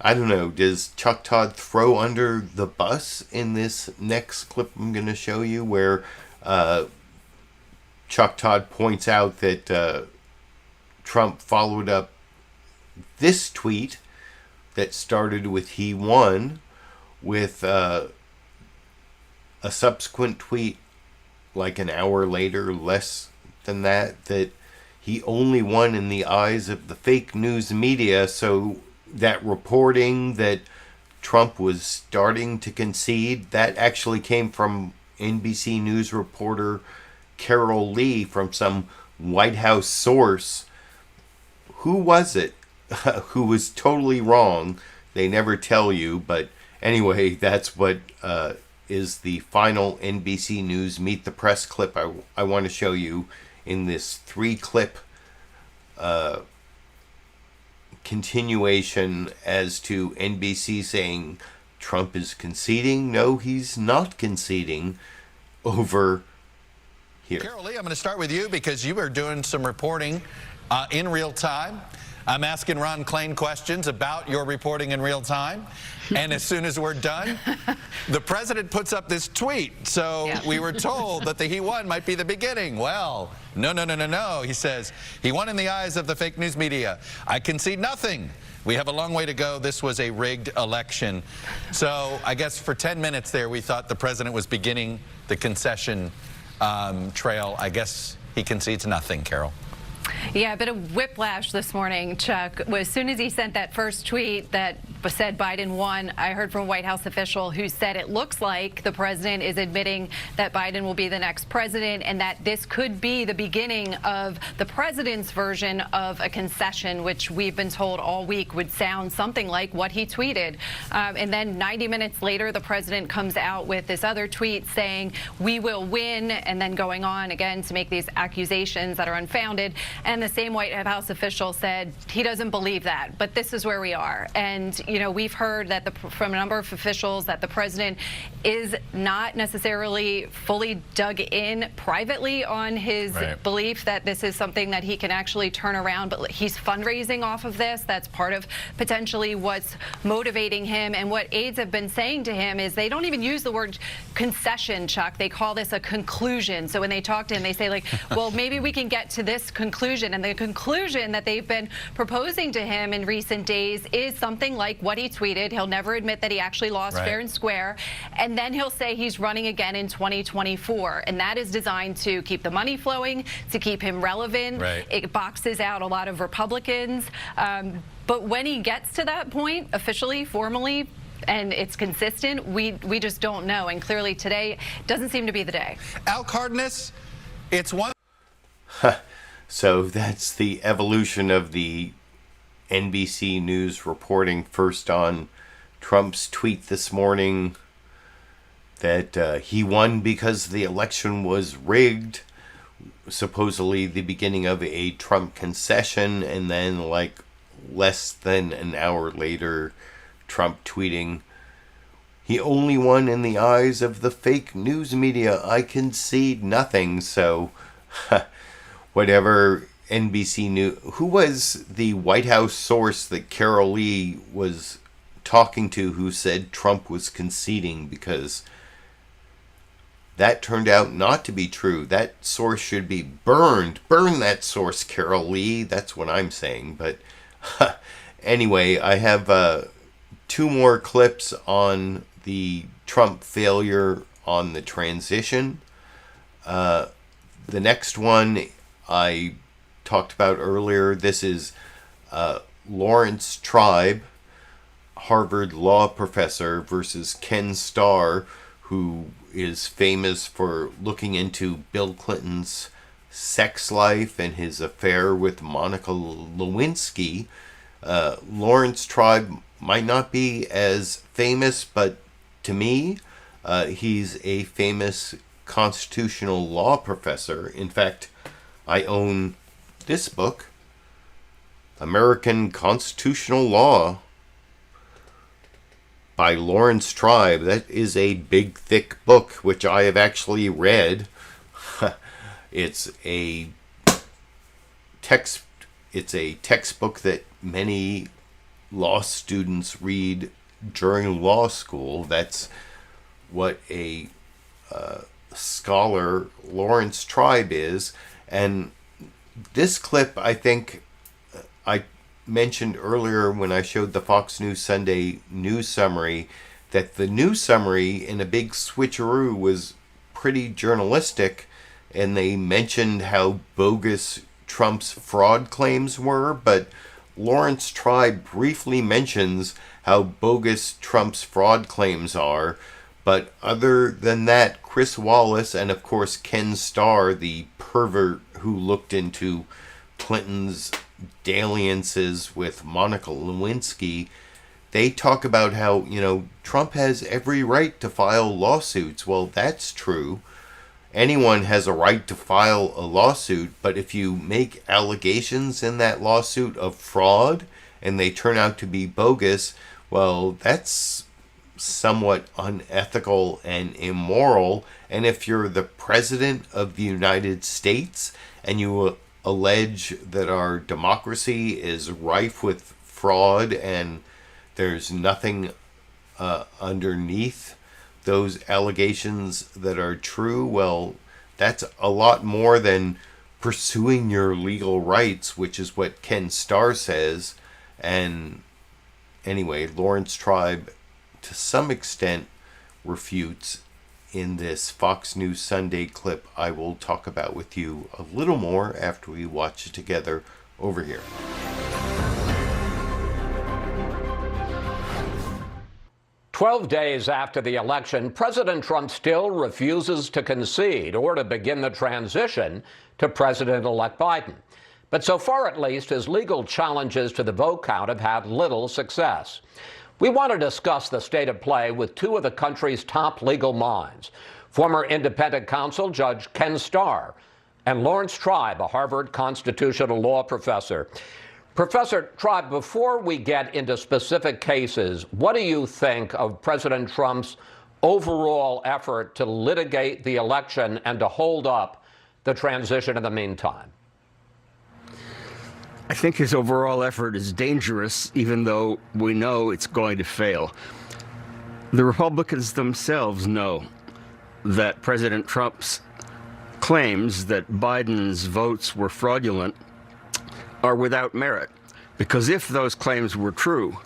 I don't know, does Chuck Todd throw under the bus in this next clip I'm going to show you, where Chuck Todd points out that Trump followed up this tweet that started with "he won" with a subsequent tweet like an hour later, less than that he only won in the eyes of the fake news media. So that reporting that Trump was starting to concede, that actually came from NBC News reporter Carol Lee, from some White House source. Who was it who was totally wrong? They never tell you, but anyway, that's what is the final NBC News Meet the Press clip I want to show you in this 3-clip continuation as to NBC saying Trump is conceding. No, he's not conceding over here. Carol Lee, I'm going to start with you because you were doing some reporting in real time. I'm asking Ron Klain questions about your reporting in real time. And as soon as we're done, the president puts up this tweet. So we were told that the "he won" might be the beginning. Well, no. He says, "He won in the eyes of the fake news media. I concede nothing. We have a long way to go. This was a rigged election." So I guess for 10 minutes there, we thought the president was beginning the concession trail. I guess he concedes nothing, Carol. Yeah, a bit of whiplash this morning, Chuck. As soon as he sent that first tweet that said Biden won, I heard from a White House official who said it looks like the president is admitting that Biden will be the next president and that this could be the beginning of the president's version of a concession, which we've been told all week would sound something like what he tweeted. And then 90 minutes later, the president comes out with this other tweet saying, "We will win," and then going on again to make these accusations that are unfounded. And the same White House official said he doesn't believe that, but this is where we are. And, you know, we've heard that from a number of officials that the president is not necessarily fully dug in privately on his belief that this is something that he can actually turn around, but he's fundraising off of this. That's part of potentially what's motivating him. And what aides have been saying to him is they don't even use the word concession, Chuck. They call this a conclusion. So when they talk to him, they say, like, well, maybe we can get to this conclusion. And the conclusion that they've been proposing to him in recent days is something like what he tweeted. He'll never admit that he actually lost fair and square. And then he'll say he's running again in 2024. And that is designed to keep the money flowing, to keep him relevant. It boxes out a lot of Republicans. But when he gets to that point, officially, formally, and it's consistent, we just don't know. And clearly today doesn't seem to be the day. Al Cardenas, it's one. So that's the evolution of the NBC News reporting, first on Trump's tweet this morning that he won because the election was rigged, supposedly the beginning of a Trump concession, and then like less than an hour later, Trump tweeting, "He only won in the eyes of the fake news media. I concede nothing." So whatever NBC News, who was the White House source that Carol Lee was talking to who said Trump was conceding, because that turned out not to be true. That source should be burned. Burn that source, Carol Lee. That's what I'm saying. But anyway, I have 2 more clips on the Trump failure on the transition. The next one I talked about earlier. This is Lawrence Tribe, Harvard law professor, versus Ken Starr, who is famous for looking into Bill Clinton's sex life and his affair with Monica Lewinsky. Lawrence Tribe might not be as famous, but to me, he's a famous constitutional law professor. In fact, I own this book, American Constitutional Law by Lawrence Tribe. That is a big, thick book, which I have actually read. It's a textbook that many law students read during law school. That's what a scholar Lawrence Tribe is. And this clip, I think I mentioned earlier when I showed the Fox News Sunday news summary, that the news summary in a big switcheroo was pretty journalistic, and they mentioned how bogus Trump's fraud claims were, but Lawrence Tribe briefly mentions how bogus Trump's fraud claims are. But other than that, Chris Wallace and, of course, Ken Starr, the pervert who looked into Clinton's dalliances with Monica Lewinsky, they talk about how, Trump has every right to file lawsuits. Well, that's true. Anyone has a right to file a lawsuit, but if you make allegations in that lawsuit of fraud and they turn out to be bogus, well, that's somewhat unethical and immoral. And if you're the president of the United States and you allege that our democracy is rife with fraud and there's nothing underneath those allegations that are true, well, that's a lot more than pursuing your legal rights, which is what Ken Starr says. And anyway, Lawrence Tribe, to some extent, refutes in this Fox News Sunday clip I will talk about with you a little more after we watch it together over here. "12 days after the election, President Trump still refuses to concede or to begin the transition to President-elect Biden. But so far, at least, his legal challenges to the vote count have had little success. We want to discuss the state of play with two of the country's top legal minds, former independent counsel Judge Ken Starr and Lawrence Tribe, a Harvard constitutional law professor. Professor Tribe, before we get into specific cases, what do you think of President Trump's overall effort to litigate the election and to hold up the transition in the meantime? I think his overall effort is dangerous, even though we know it's going to fail. The Republicans themselves know that President Trump's claims that Biden's votes were fraudulent are without merit, because if those claims were true,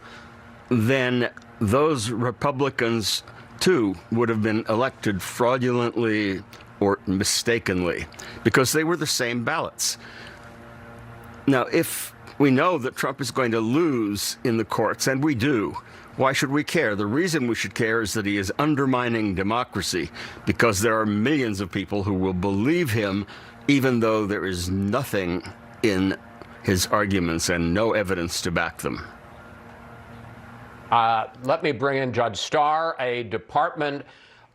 then those Republicans, too, would have been elected fraudulently or mistakenly, because they were the same ballots. Now, if we know that Trump is going to lose in the courts, and we do, why should we care? The reason we should care is that he is undermining democracy, because there are millions of people who will believe him, even though there is nothing in his arguments and no evidence to back them. Let me bring in Judge Starr. A Department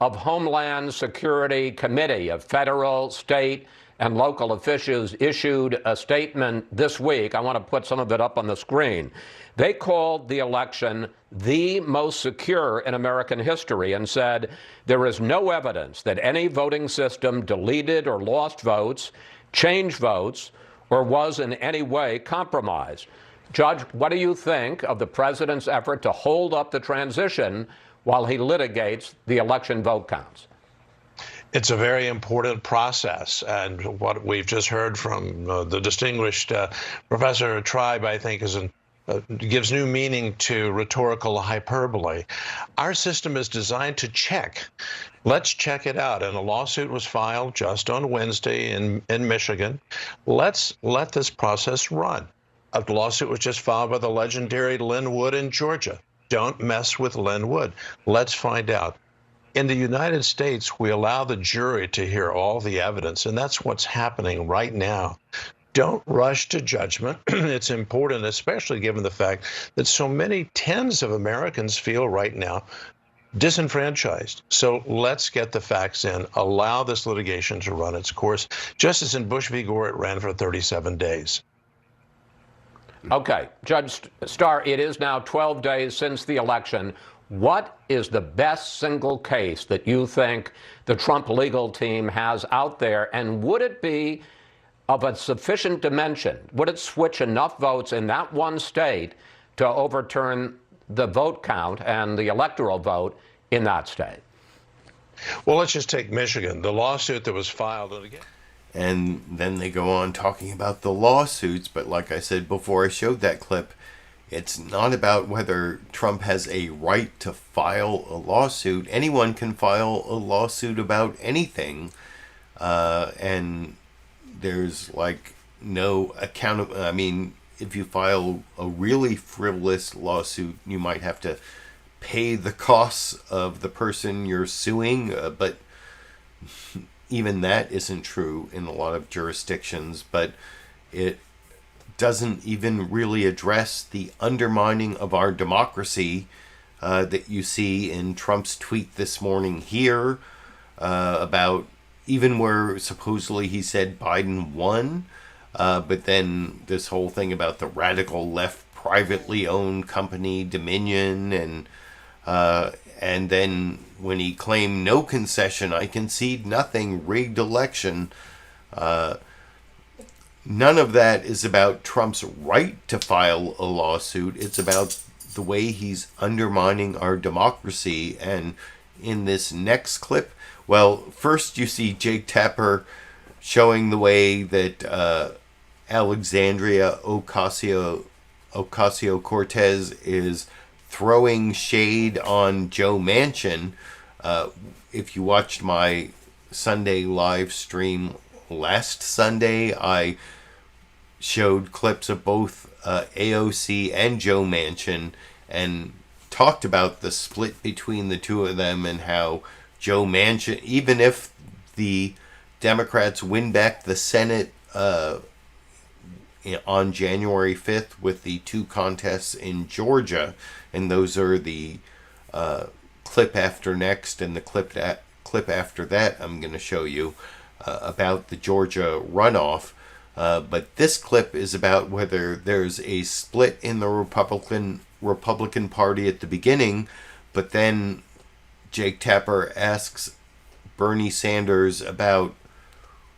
of Homeland Security committee of federal, state, and local officials issued a statement this week. I want to put some of it up on the screen. They called the election the most secure in American history and said there is no evidence that any voting system deleted or lost votes, changed votes, or was in any way compromised. Judge, what do you think of the president's effort to hold up the transition while he litigates the election vote counts? It's a very important process, and what we've just heard from the distinguished Professor Tribe, I think, gives new meaning to rhetorical hyperbole. Our system is designed to check. Let's check it out. And a lawsuit was filed just on Wednesday in Michigan. Let's let this process run. A lawsuit was just filed by the legendary Lynn Wood in Georgia. Don't mess with Lynn Wood. Let's find out. In the United States, we allow the jury to hear all the evidence, and that's what's happening right now. don't rush to judgment. It's important, especially given the fact that so many tens of Americans feel right now disenfranchised. So let's get the facts in, allow this litigation to run its course, just as in Bush v. Gore, it ran for 37 days. Okay, Judge Starr, it is now 12 days since the election. What is the best single case that you think the Trump legal team has out there, and would it be of a sufficient dimension? Would it switch enough votes in that one state to overturn the vote count and the electoral vote in that state? Well, let's just take Michigan, the lawsuit that was filed. And then they go on talking about the lawsuits, but like I said before I showed that clip, it's not about whether Trump has a right to file a lawsuit. Anyone can file a lawsuit about anything, and there's like no account. I mean, if you file a really frivolous lawsuit, you might have to pay the costs of the person you're suing, but even that isn't true in a lot of jurisdictions. But it doesn't even really address the undermining of our democracy that you see in Trump's tweet this morning here about even where supposedly he said Biden won, but then this whole thing about the radical left privately owned company Dominion, and then when he claimed no concession, I concede nothing, rigged election. None of that is about Trump's right to file a lawsuit. It's about the way he's undermining our democracy. And in this next clip, well, first you see Jake Tapper showing the way that Alexandria Ocasio-Cortez is throwing shade on Joe Manchin. If you watched my Sunday live stream last Sunday, I showed clips of both AOC and Joe Manchin and talked about the split between the two of them and how Joe Manchin, even if the Democrats win back the Senate on January 5th with the two contests in Georgia, and those are the clip after next and the clip after that I'm going to show you about the Georgia runoff. But this clip is about whether there's a split in the Republican Party at the beginning, but then Jake Tapper asks Bernie Sanders about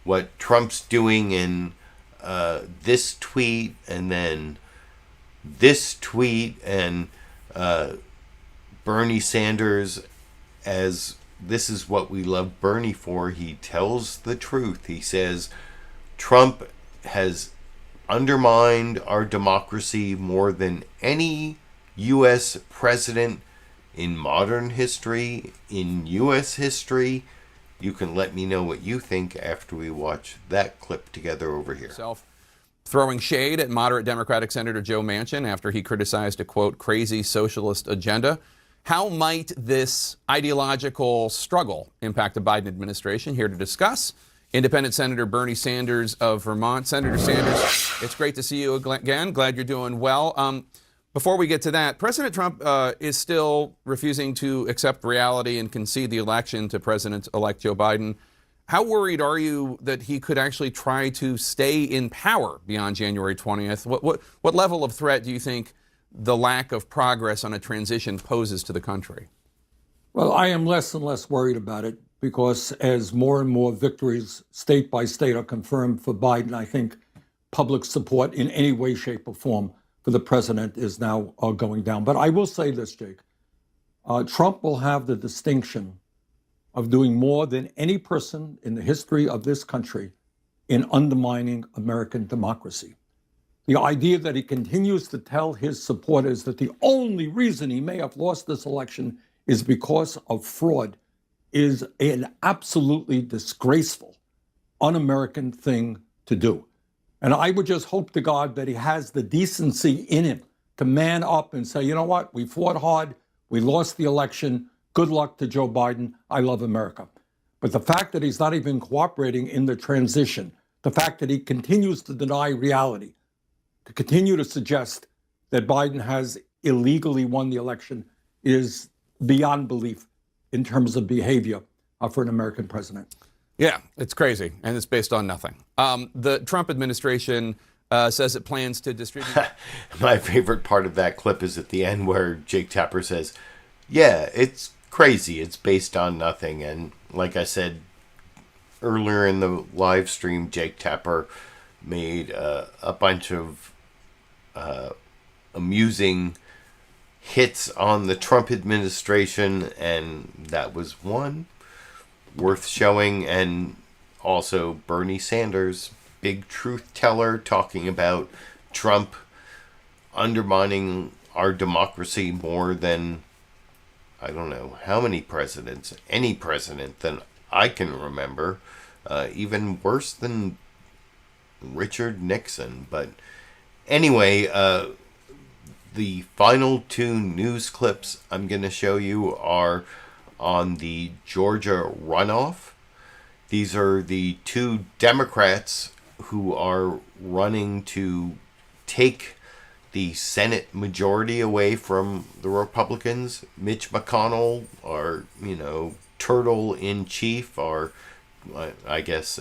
what Trump's doing in this tweet and then this tweet, and Bernie Sanders, as this is what we love Bernie for, he tells the truth. He says Trump has undermined our democracy more than any U.S. president in modern history, in U.S. history. You can let me know what you think after we watch that clip together over here. Throwing shade at moderate Democratic Senator Joe Manchin after he criticized a, quote, crazy socialist agenda. How might this ideological struggle impact the Biden administration? Here to discuss, Independent Senator Bernie Sanders of Vermont. Senator Sanders, it's great to see you again. Glad you're doing well. Before we get to that, President Trump is still refusing to accept reality and concede the election to President-elect Joe Biden. How worried are you that he could actually try to stay in power beyond January 20th? What level of threat do you think the lack of progress on a transition poses to the country? Well, I am less and less worried about it because as more and more victories state by state are confirmed for Biden, I think public support in any way, shape, or form for the president is now going down. But I will say this, Jake. Trump will have the distinction of doing more than any person in the history of this country in undermining American democracy. The idea that he continues to tell his supporters that the only reason he may have lost this election is because of fraud is an absolutely disgraceful, un-American thing to do. And I would just hope to God that he has the decency in him to man up and say, you know what, we fought hard, we lost the election, good luck to Joe Biden, I love America. But the fact that he's not even cooperating in the transition, The fact that he continues to deny reality, to continue to suggest that Biden has illegally won the election is beyond belief in terms of behavior for an American president. Yeah, it's crazy, and it's based on nothing. The Trump administration says it plans to distribute... My favorite part of that clip is at the end where Jake Tapper says, yeah, it's crazy, it's based on nothing. And like I said earlier in the live stream, Jake Tapper made a bunch of amusing hits on the Trump administration, and that was one worth showing. And also Bernie Sanders, big truth teller, talking about Trump undermining our democracy more than, I don't know how many presidents, any president than I can remember, even worse than Richard Nixon. But anyway, the final two news clips I'm going to show you are on the Georgia runoff. These are the two Democrats who are running to take the Senate majority away from the Republicans. Mitch McConnell, our, turtle in chief, our, I guess,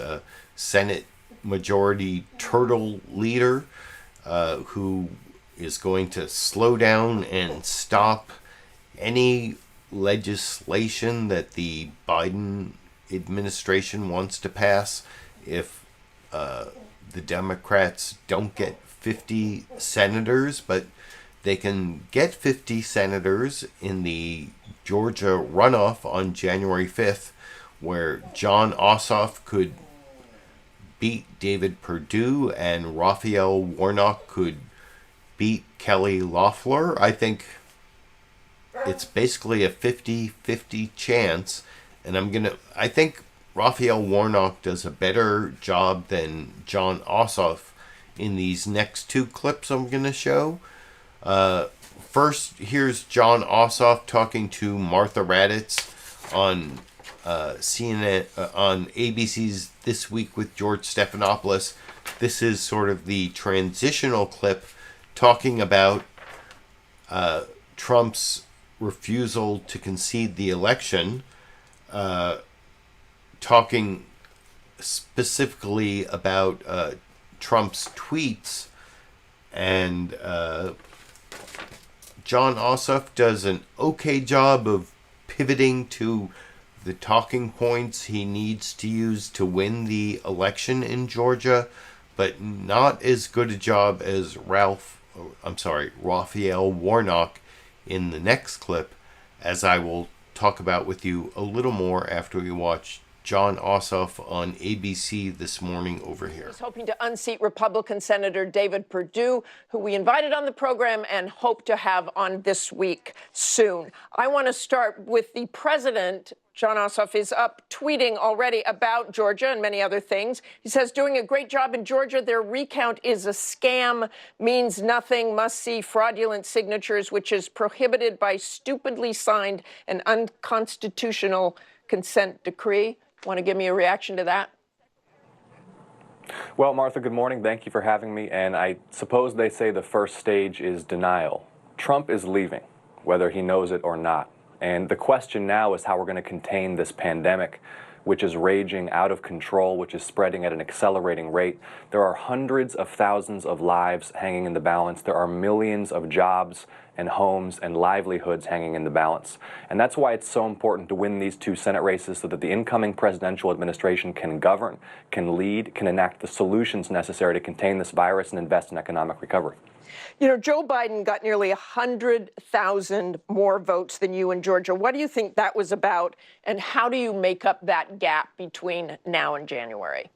Senate majority turtle leader, who is going to slow down and stop any legislation that the Biden administration wants to pass if the Democrats don't get 50 senators. But they can get 50 senators in the Georgia runoff on January 5th, where John Ossoff could beat David Perdue and Raphael Warnock could beat Kelly Loeffler. I think it's basically a 50-50 chance, and I think Raphael Warnock does a better job than John Ossoff in these next two clips I'm going to show. First, here's John Ossoff talking to Martha Raddatz on CNN, on ABC's This Week with George Stephanopoulos. This is sort of the transitional clip talking about Trump's refusal to concede the election, talking specifically about Trump's tweets. And John Ossoff does an okay job of pivoting to the talking points he needs to use to win the election in Georgia, but not as good a job as Raphael Warnock in the next clip, as I will talk about with you a little more after we watch John Ossoff on ABC this morning over here. He's hoping to unseat Republican Senator David Perdue, who we invited on the program and hope to have on This Week soon. I want to start with the president. John Ossoff is up tweeting already about Georgia and many other things. He says, doing a great job in Georgia. Their recount is a scam, means nothing, must see fraudulent signatures, which is prohibited by stupidly signed and unconstitutional consent decree. Want to give me a reaction to that? Well, Martha, good morning. Thank you for having me. And I suppose they say the first stage is denial. Trump is leaving, whether he knows it or not. And the question now is how we're going to contain this pandemic, which is raging out of control, which is spreading at an accelerating rate. There are hundreds of thousands of lives hanging in the balance. There are millions of jobs and homes and livelihoods hanging in the balance. And that's why it's so important to win these two Senate races so that the incoming presidential administration can govern, can lead, can enact the solutions necessary to contain this virus and invest in economic recovery. You know, Joe Biden got nearly 100,000 more votes than you in Georgia. What do you think that was about, and how do you make up that gap between now and January?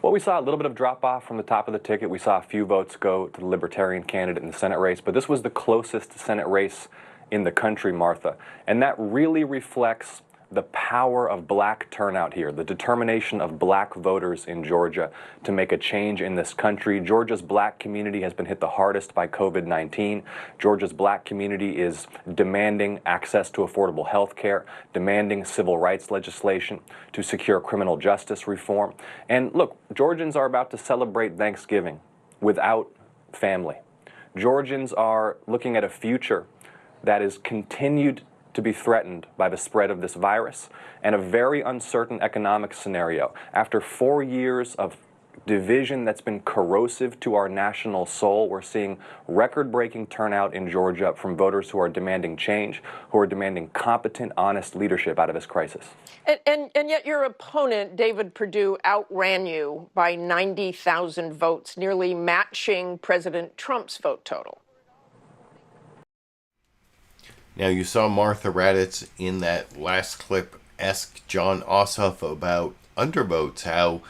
Well, we saw a little bit of drop-off from the top of the ticket. We saw a few votes go to the Libertarian candidate in the Senate race, but this was the closest Senate race in the country, Martha. And that really reflects the power of black turnout here, the determination of black voters in Georgia to make a change in this country. Georgia's black community has been hit the hardest by COVID-19. Georgia's black community is demanding access to affordable health care, demanding civil rights legislation to secure criminal justice reform. And look, Georgians are about to celebrate Thanksgiving without family. Georgians are looking at a future that is continued to be threatened by the spread of this virus and a very uncertain economic scenario. After 4 years of division that's been corrosive to our national soul, we're seeing record-breaking turnout in Georgia from voters who are demanding change, who are demanding competent, honest leadership out of this crisis. And yet your opponent, David Perdue, outran you by 90,000 votes, nearly matching President Trump's vote total. Now, you saw Martha Raddatz in that last clip ask John Ossoff about undervotes, how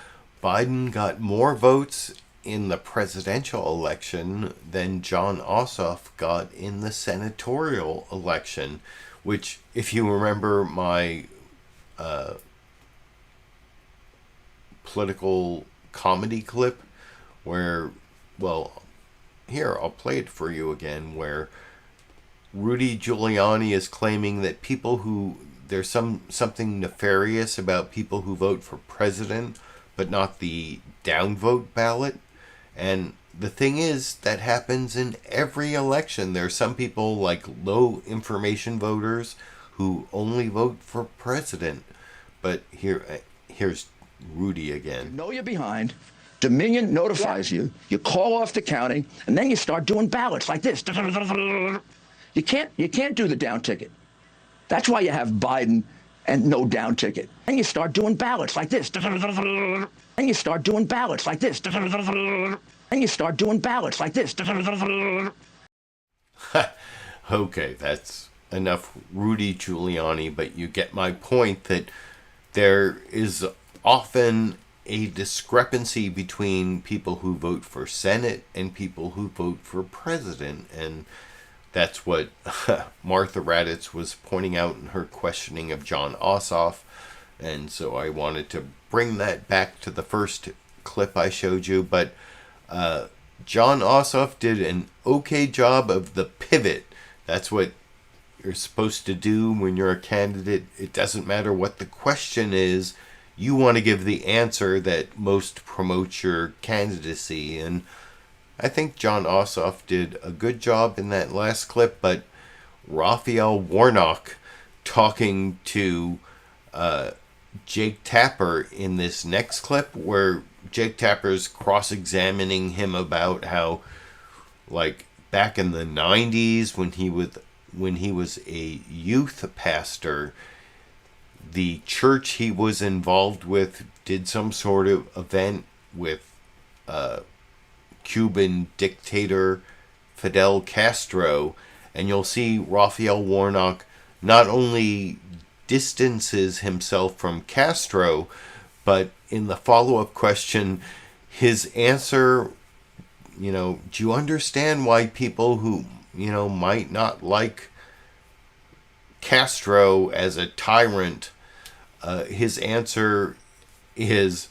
Biden got more votes in the presidential election than John Ossoff got in the senatorial election, which, if you remember my political comedy clip where, well, here, I'll play it for you again, where Rudy Giuliani is claiming that people who, there's something nefarious about people who vote for president, but not the downvote ballot. And the thing is, that happens in every election. There are some people, like low information voters, who only vote for president. But here's Rudy again. You know you're behind. Dominion notifies you. You call off the counting, and then you start doing ballots like this. You can't do the down ticket. That's why you have Biden and no down ticket. And you start doing ballots like this. And you start doing ballots like this. And you start doing ballots like this. Okay, that's enough Rudy Giuliani, but you get my point that there is often a discrepancy between people who vote for Senate and people who vote for president, and that's what Martha Raddatz was pointing out in her questioning of John Ossoff. And so I wanted to bring that back to the first clip I showed you. But John Ossoff did an okay job of the pivot. That's what you're supposed to do when you're a candidate. It doesn't matter what the question is. You want to give the answer that most promotes your candidacy. And I think John Ossoff did a good job in that last clip, but Raphael Warnock talking to Jake Tapper in this next clip, where Jake Tapper's cross-examining him about how, like, back in the 90s when he was a youth pastor, the church he was involved with did some sort of event with Cuban dictator Fidel Castro, and you'll see Raphael Warnock not only distances himself from Castro, but in the follow-up question, his answer, do you understand why people who, might not like Castro as a tyrant, his answer is,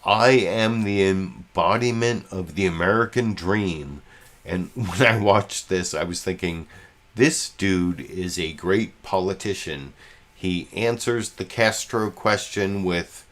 I am the embodiment of the American dream. And when I watched this, I was thinking, this dude is a great politician. He answers the Castro question with,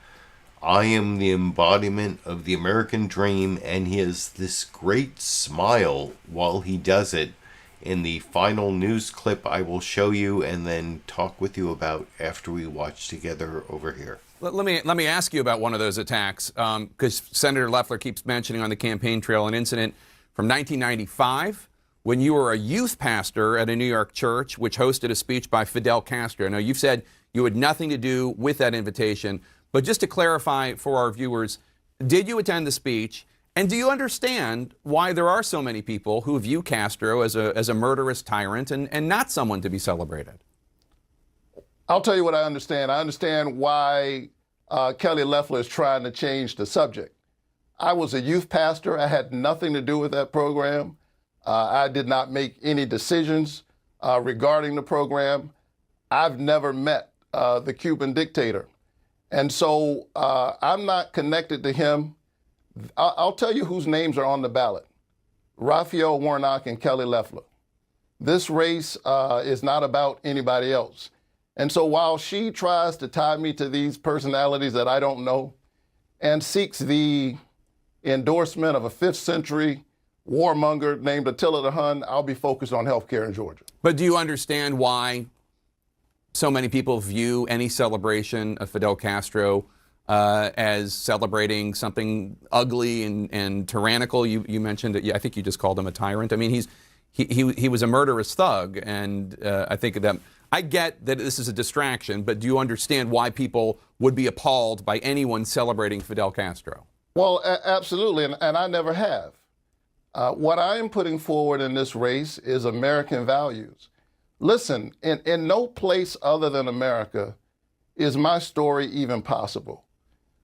I am the embodiment of the American dream, and he has this great smile while he does it in the final news clip I will show you and then talk with you about after we watch together over here. Let me ask you about one of those attacks, because Senator Loeffler keeps mentioning on the campaign trail an incident from 1995 when you were a youth pastor at a New York church which hosted a speech by Fidel Castro. Now, you've said you had nothing to do with that invitation, but just to clarify for our viewers, did you attend the speech, and do you understand why there are so many people who view Castro as a murderous tyrant and not someone to be celebrated? I'll tell you what I understand. I understand why Kelly Loeffler is trying to change the subject. I was a youth pastor. I had nothing to do with that program. I did not make any decisions regarding the program. I've never met the Cuban dictator. And so I'm not connected to him. I'll tell you whose names are on the ballot: Raphael, Warnock, and Kelly Loeffler. This race is not about anybody else. And so while she tries to tie me to these personalities that I don't know and seeks the endorsement of a 5th century warmonger named Attila the Hun, I'll be focused on health care in Georgia. But do you understand why so many people view any celebration of Fidel Castro as celebrating something ugly and tyrannical? You mentioned it. I think you just called him a tyrant. I mean, he was a murderous thug, and I think that I get that this is a distraction, but do you understand why people would be appalled by anyone celebrating Fidel Castro? Well, absolutely, and I never have. What I am putting forward in this race is American values. Listen, in no place other than America is my story even possible.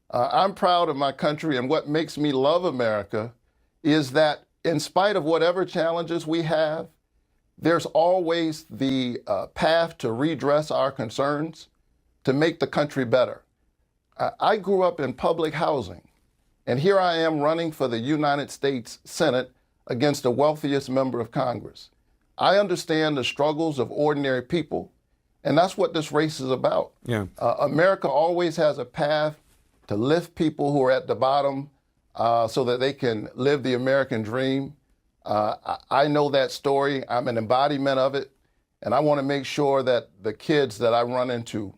I'm proud of my country, and what makes me love America is that in spite of whatever challenges we have, there's always the path to redress our concerns, to make the country better. I grew up in public housing, and here I am running for the United States Senate against the wealthiest member of Congress. I understand the struggles of ordinary people, and that's what this race is about. Yeah. America always has a path to lift people who are at the bottom so that they can live the American dream. I know that story. I'm an embodiment of it. And I want to make sure that the kids that I run into,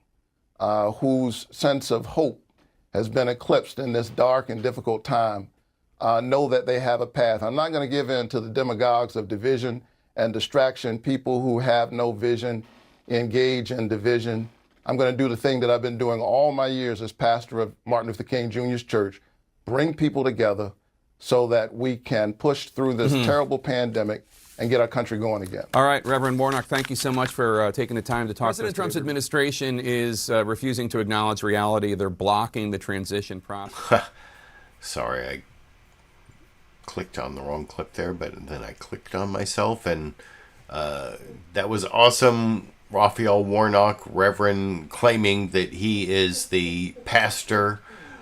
whose sense of hope has been eclipsed in this dark and difficult time, know that they have a path. I'm not going to give in to the demagogues of division and distraction. People who have no vision engage in division. I'm going to do the thing that I've been doing all my years as pastor of Martin Luther King Jr.'s church: bring people together so that we can push through this terrible pandemic and get our country going again. All right, Reverend Warnock, thank you so much for taking the time to talk. President Trump's administration is refusing to acknowledge reality. They're blocking the transition process. Sorry, I clicked on the wrong clip there, but then I clicked on myself, and that was awesome. Raphael Warnock, Reverend, claiming that he is the pastor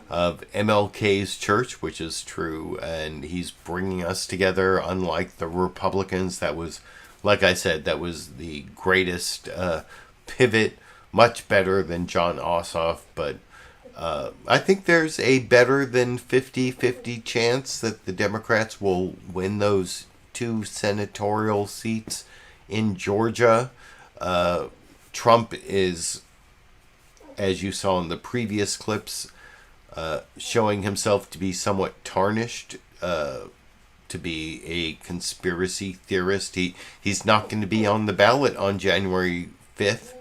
of MLK's church, which is true, and he's bringing us together, unlike the Republicans. That was, like I said, that was the greatest pivot, much better than John Ossoff, but I think there's a better than 50-50 chance that the Democrats will win those 2 senatorial seats in Georgia. Trump is, as you saw in the previous clips, showing himself to be somewhat tarnished, to be a conspiracy theorist. He's not going to be on the ballot on January 5th.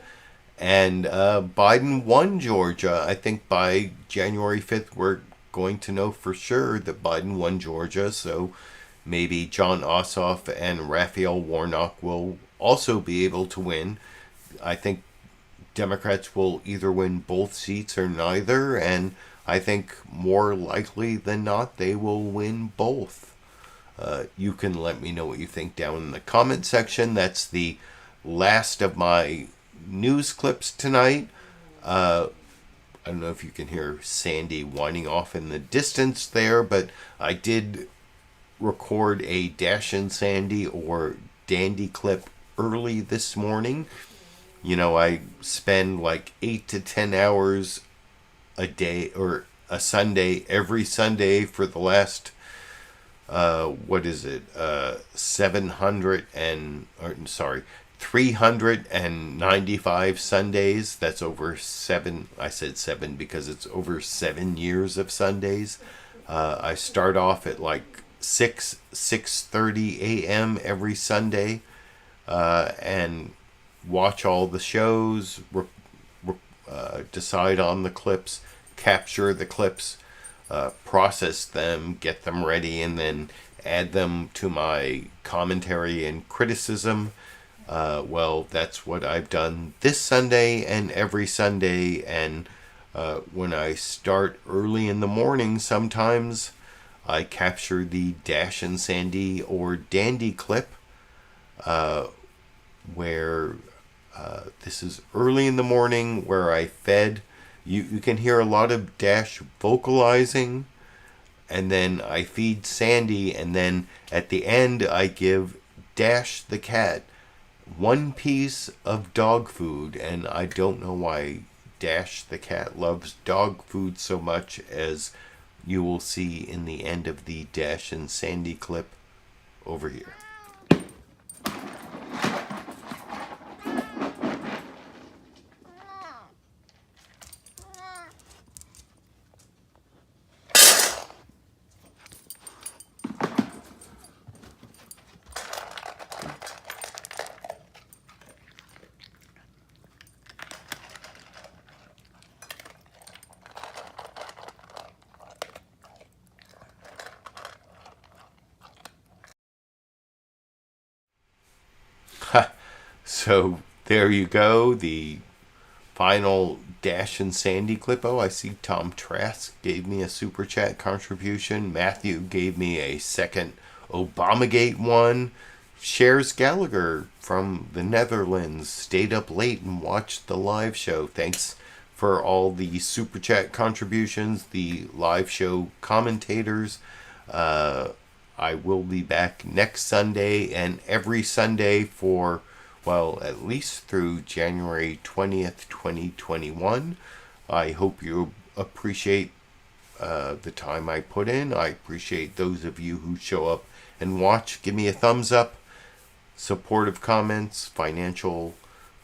And Biden won Georgia. I think by January 5th, we're going to know for sure that Biden won Georgia. So maybe John Ossoff and Raphael Warnock will also be able to win. I think Democrats will either win both seats or neither. And I think more likely than not, they will win both. You can let me know what you think down in the comment section. That's the last of my news clips tonight. I don't know if you can hear Sandy whining off in the distance there, but I did record a Dash and Sandy or Dandy clip early this morning. You know, I spend like 8 to 10 hours a day or a Sunday, every Sunday for the last 395 Sundays. That's over 7. I said 7 because it's over 7 years of Sundays. I start off at like 6:30 a.m. every Sunday and watch all the shows, decide on the clips, capture the clips, process them, get them ready, and then add them to my commentary and criticism. Well, that's what I've done this Sunday and every Sunday. And when I start early in the morning, sometimes I capture the Dash and Sandy or Dandy clip, where This is early in the morning where I fed. You can hear a lot of Dash vocalizing, and then I feed Sandy, and then at the end I give Dash the cat one piece of dog food, and I don't know why Dash the cat loves dog food so much, as you will see in the end of the Dash and Sandy clip over here. So there you go, the final Dash and Sandy clip. Oh, I see Tom Trask gave me a super chat contribution. Matthew gave me a second Obamagate one. Shares Gallagher from the Netherlands stayed up late and watched the live show. Thanks for all the super chat contributions, the live show commentators. I will be back next Sunday and every Sunday for, well, at least through January 20th, 2021. I hope you appreciate the time I put in. I appreciate those of you who show up and watch. Give me a thumbs up, supportive comments, financial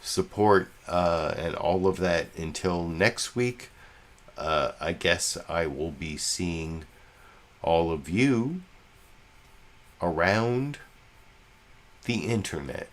support, and all of that. Until next week, I guess I will be seeing all of you around the internet.